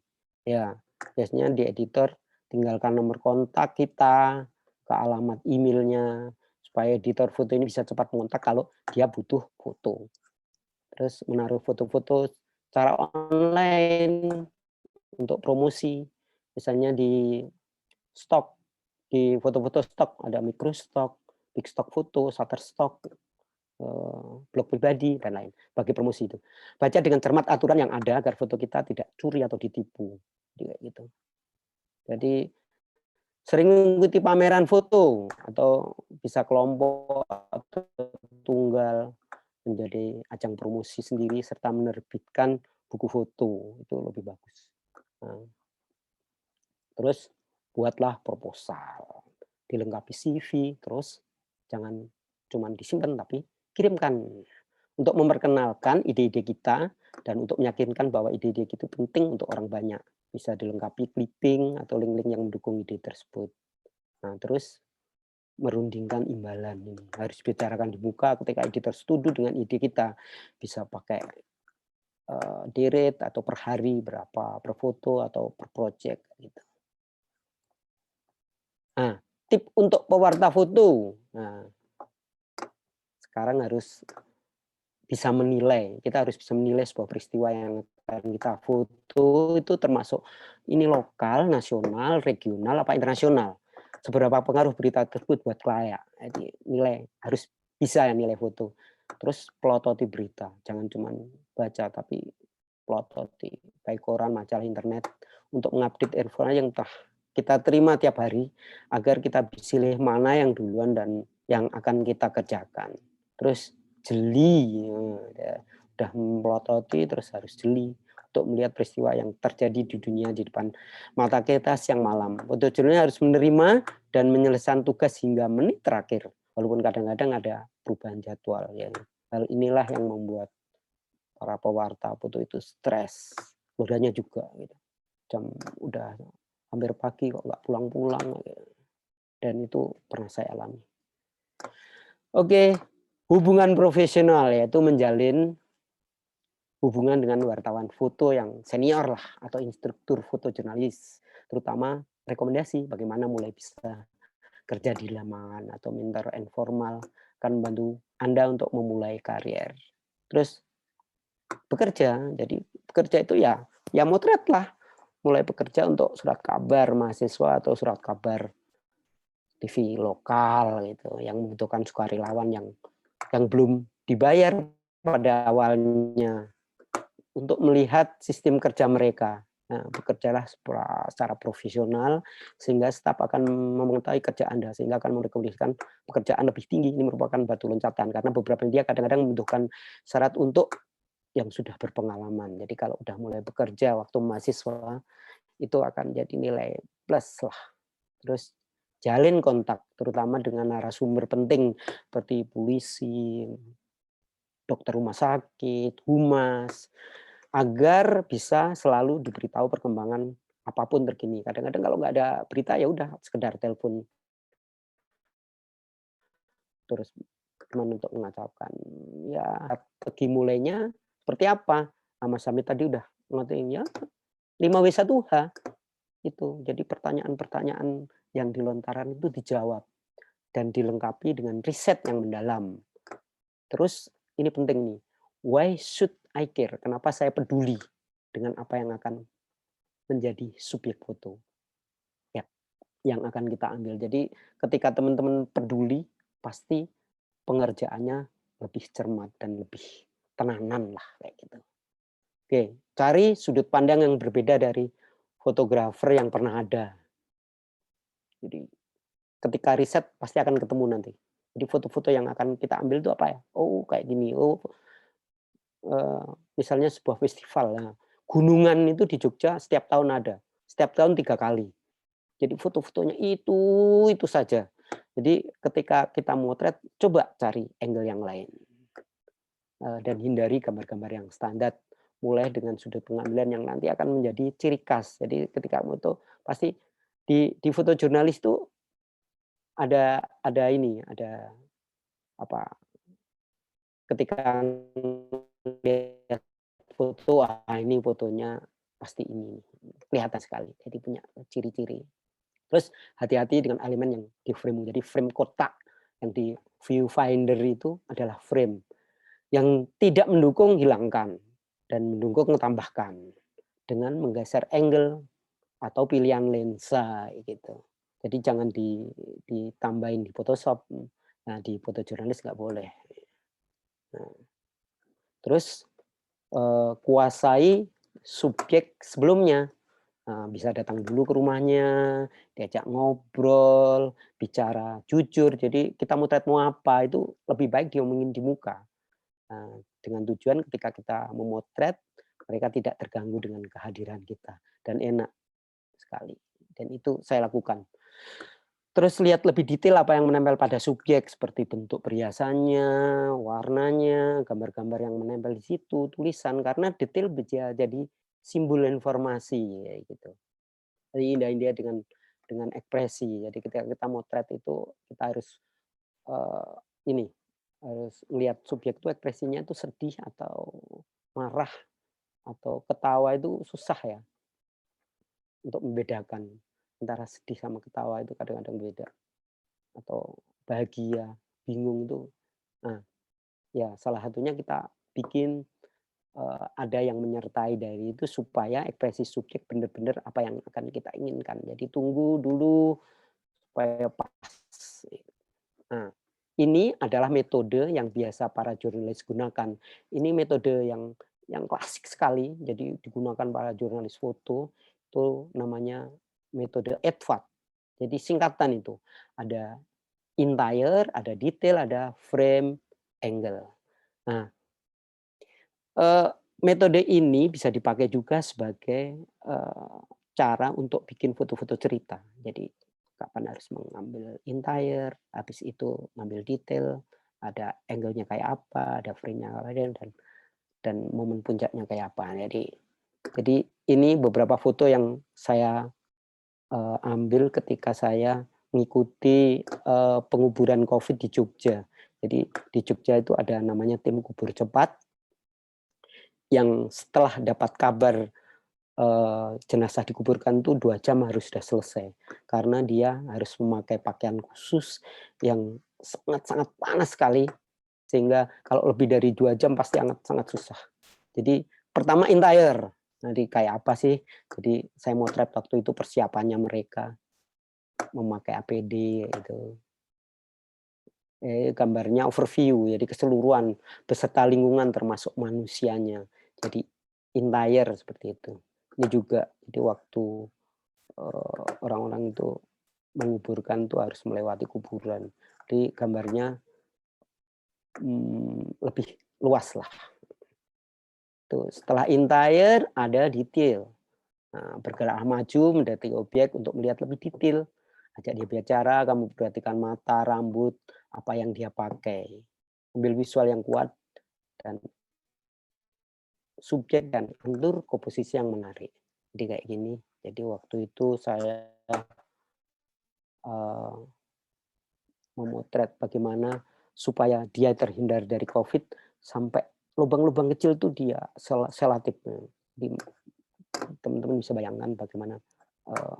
Ya, biasanya di editor tinggalkan nomor kontak kita, ke alamat emailnya, supaya editor foto ini bisa cepat mengontak kalau dia butuh foto. Terus menaruh foto-foto secara online untuk promosi, misalnya di stok, di foto-foto stok, ada micro stock, big stock foto, shutterstock, blog pribadi, dan lain, bagi promosi itu. Baca dengan cermat aturan yang ada agar foto kita tidak curi atau ditipu. Kayak gitu. Jadi sering mengikuti pameran foto atau bisa kelompok atau tunggal. menjadi ajang promosi sendiri serta menerbitkan buku foto, itu lebih bagus. Nah, terus buatlah proposal, dilengkapi CV, terus jangan cuman disimpan tapi kirimkan untuk memperkenalkan ide-ide kita dan untuk meyakinkan bahwa ide-ide itu penting untuk orang banyak. Bisa dilengkapi clipping atau link-link yang mendukung ide tersebut. Nah, terus merundingkan imbalan ini. Harus bicarakan di muka ketika ide tersetuju dengan ide kita. Bisa pakai day rate atau per hari berapa, per foto atau per project gitu. Nah, tip untuk pewarta foto. Nah, sekarang harus bisa menilai, kita harus bisa menilai sebuah peristiwa yang akan kita foto itu termasuk ini lokal, nasional, regional, apa internasional. Seberapa pengaruh berita tersebut buat klien. Jadi nilai, harus bisa ya nilai foto. Terus pelototi berita, jangan cuma baca tapi pelototi, baik koran, majalah, internet, untuk mengupdate informasi yang telah kita terima tiap hari, agar kita bisa pilih mana yang duluan dan yang akan kita kerjakan. Terus jeli, udah melototi terus harus jeli untuk melihat peristiwa yang terjadi di dunia di depan mata kita siang malam. Fotojurnalnya harus menerima dan menyelesaikan tugas hingga menit terakhir, walaupun kadang-kadang ada perubahan jadwal ya. Hal inilah yang membuat para pewarta foto itu stres, keluarganya juga gitu. Jam udah hampir pagi kok nggak pulang-pulang, dan itu pernah saya alami. Oke, hubungan profesional yaitu menjalin hubungan dengan wartawan foto yang senior lah atau instruktur foto jurnalis, terutama rekomendasi bagaimana mulai bisa kerja di lapangan atau mentor informal akan membantu Anda untuk memulai karier. Terus bekerja, jadi bekerja itu ya motret lah, mulai bekerja untuk surat kabar mahasiswa atau surat kabar TV lokal gitu, yang membutuhkan sukarelawan yang belum dibayar pada awalnya untuk melihat sistem kerja mereka. Nah, bekerjalah secara profesional sehingga staf akan mengetahui kerja Anda, sehingga akan merekomendasikan pekerjaan lebih tinggi. Ini merupakan batu loncatan karena beberapa media kadang-kadang membutuhkan syarat untuk yang sudah berpengalaman. Jadi kalau udah mulai bekerja waktu mahasiswa itu akan jadi nilai plus lah. Terus jalin kontak terutama dengan narasumber penting seperti polisi, dokter rumah sakit, humas, agar bisa selalu diberitahu perkembangan apapun terkini. Kadang-kadang kalau nggak ada berita ya udah sekedar telepon terus cuman untuk mengacaukan. Ya strategi mulainya seperti apa? Nah, Mas Hamid tadi udah ngatain ya 5W1H itu. Jadi pertanyaan-pertanyaan yang dilontarkan itu dijawab dan dilengkapi dengan riset yang mendalam. Terus ini penting nih, why should I care? Kenapa saya peduli dengan apa yang akan menjadi subjek foto ya, yang akan kita ambil. Jadi ketika teman-teman peduli, pasti pengerjaannya lebih cermat dan lebih tenanan lah kayak gitu. Oke, cari sudut pandang yang berbeda dari fotografer yang pernah ada. Jadi ketika riset pasti akan ketemu nanti. Jadi foto-foto yang akan kita ambil itu apa ya? Oh kayak gini, oh misalnya sebuah festival, nah, gunungan itu di Jogja setiap tahun ada, setiap tahun 3 kali. Jadi foto-fotonya itu saja. Jadi ketika kita motret, coba cari angle yang lain, dan hindari gambar-gambar yang standar, mulai dengan sudut pengambilan yang nanti akan menjadi ciri khas. Jadi ketika foto pasti di foto jurnalis itu ada ini, ada apa, ketika lihat foto, ini fotonya pasti ini, kelihatan sekali, jadi punya ciri-ciri. Terus hati-hati dengan elemen yang di-frame, jadi frame kotak yang di viewfinder itu adalah frame, yang tidak mendukung hilangkan, dan mendukung tambahkan, dengan menggeser angle atau pilihan lensa gitu. Jadi jangan ditambahin di Photoshop, nah di foto jurnalis nggak boleh. Nah, terus kuasai subjek sebelumnya. Nah, bisa datang dulu ke rumahnya, diajak ngobrol, bicara jujur. Jadi kita motret mau apa itu lebih baik diomongin di muka. Dengan tujuan ketika kita memotret, mereka tidak terganggu dengan kehadiran kita dan enak sekali. Dan itu saya lakukan. Terus lihat lebih detail apa yang menempel pada subjek seperti bentuk perhiasannya, warnanya, gambar-gambar yang menempel di situ, tulisan karena detail bisa jadi simbol informasi kayak gitu. Jadi indah-indah dengan ekspresi. Jadi ketika kita motret itu kita harus ini harus lihat subjek itu ekspresinya itu sedih atau marah atau ketawa itu susah ya untuk membedakan antara sedih sama ketawa itu kadang-kadang beda atau bahagia, bingung itu. Nah, ya salah satunya kita bikin ada yang menyertai dari itu supaya ekspresi subjek benar-benar apa yang akan kita inginkan. Jadi tunggu dulu supaya pas. Nah, ini adalah metode yang biasa para jurnalis gunakan. Ini metode yang klasik sekali, jadi digunakan para jurnalis foto, itu namanya metode EDVAT. Jadi singkatan itu, ada entire, ada detail, ada frame, angle. Nah, eee, metode ini bisa dipakai juga sebagai, cara untuk bikin foto-foto cerita. Jadi kapan harus mengambil entire, habis itu ngambil detail, ada angle-nya kayak apa, ada frame-nya apa dan momen puncaknya kayak apa. Jadi ini beberapa foto yang saya, ambil ketika saya mengikuti, penguburan Covid di Jogja. Jadi di Jogja itu ada namanya tim kubur cepat yang setelah dapat kabar, jenazah dikuburkan tuh 2 jam harus sudah selesai. Karena dia harus memakai pakaian khusus yang sangat-sangat panas sekali, sehingga kalau lebih dari 2 jam pasti sangat susah. Jadi pertama entire, nanti kayak apa sih, jadi saya motret waktu itu persiapannya mereka, memakai APD itu. Gambarnya overview, jadi keseluruhan beserta lingkungan termasuk manusianya. Jadi entire seperti itu. Ini juga jadi waktu, orang-orang itu menguburkan tuh harus melewati kuburan. Jadi gambarnya, lebih luas lah. Tuh, setelah entire ada detail. Nah, bergeraklah maju mendekati objek untuk melihat lebih detail. Ajak dia bicara, kamu perhatikan mata, rambut, apa yang dia pakai. Ambil visual yang kuat dan subjek dan alur komposisi yang menarik. Jadi kayak gini. Jadi waktu itu saya, eee, memotret bagaimana supaya dia terhindar dari Covid sampai lubang-lubang kecil tuh dia selotip. Jadi teman-teman bisa bayangkan bagaimana, eee,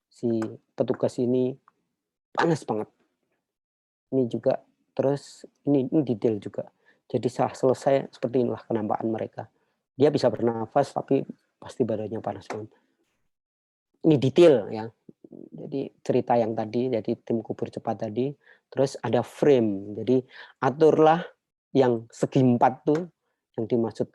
si petugas ini panas banget. Ini juga terus ini detail juga. Jadi setelah selesai seperti inilah kenampakan mereka. Dia bisa bernafas tapi pasti badannya panas banget. Ini detail ya. Jadi cerita yang tadi, jadi tim kubur cepat tadi, terus ada frame. Jadi aturlah yang segi 4 tuh, yang dimaksud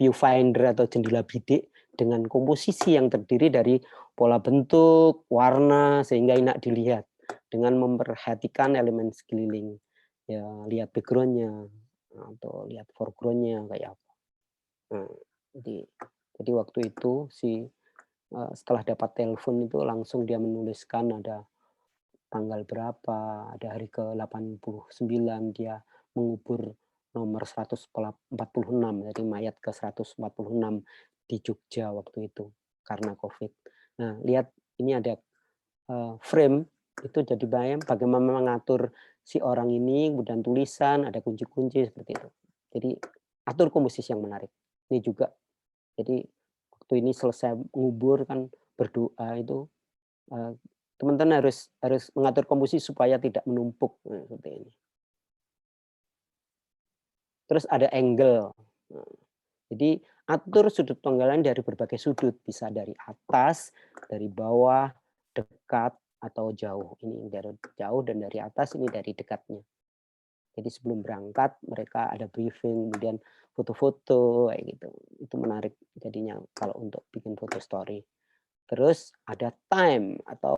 viewfinder atau jendela bidik dengan komposisi yang terdiri dari pola bentuk, warna, sehingga enak dilihat dengan memperhatikan elemen sekeliling. Ya, lihat background-nya atau lihat foreground-nya kayak apa. Nah, jadi jadi waktu itu setelah dapat telepon itu langsung dia menuliskan ada tanggal berapa, ada hari ke-89 dia mengubur nomor 146, jadi mayat ke-146 di Jogja waktu itu karena Covid. Nah, lihat ini ada, frame itu jadi bagaimana mengatur si orang ini, kemudian tulisan, ada kunci-kunci seperti itu. Jadi atur komposisi yang menarik. Ini juga jadi waktu ini selesai ngubur kan berdoa itu, eee, teman-teman harus harus mengatur komposisi supaya tidak menumpuk, seperti ini. Terus ada angle, jadi atur sudut penggalan dari berbagai sudut, bisa dari atas, dari bawah, dekat, atau jauh. Ini dari jauh dan dari atas, ini dari dekatnya. Jadi sebelum berangkat mereka ada briefing, kemudian foto-foto kayak gitu. Itu menarik jadinya kalau untuk bikin foto story. Terus ada time atau,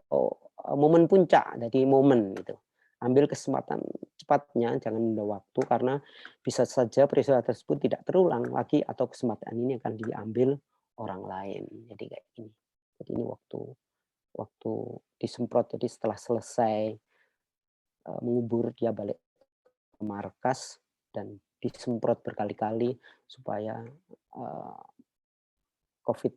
momen puncak, jadi momen gitu. Ambil kesempatan secepatnya, jangan menunda waktu karena bisa saja peristiwa tersebut tidak terulang lagi atau kesempatan ini akan diambil orang lain. Jadi kayak gini. Jadi ini waktu waktu disemprot, jadi setelah selesai, mengubur dia balik ke markas dan disemprot berkali-kali supaya, COVID,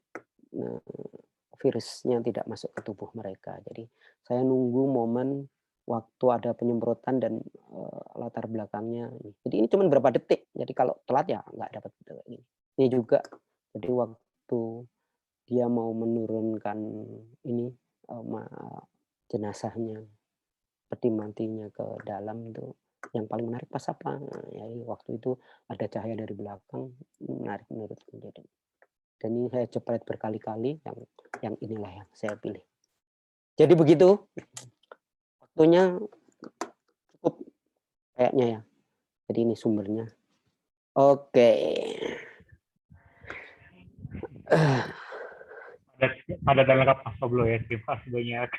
eee, virusnya tidak masuk ke tubuh mereka. Jadi saya nunggu momen waktu ada penyemprotan dan, latar belakangnya ini. Jadi ini cuman berapa detik, jadi kalau telat ya nggak dapat kayak gini. Ini juga, jadi waktu dia mau menurunkan ini, jenazahnya, peti matinya ke dalam itu, yang paling menarik pas apa, ya waktu itu ada cahaya dari belakang, menarik menurutku jadi. Dan ini saya jepret berkali-kali, yang inilah yang saya pilih. Jadi begitu, waktunya cukup kayaknya ya. Jadi ini sumbernya. Oke. Ada dan lengkap Mas Pablo ya, terima kasih banyak.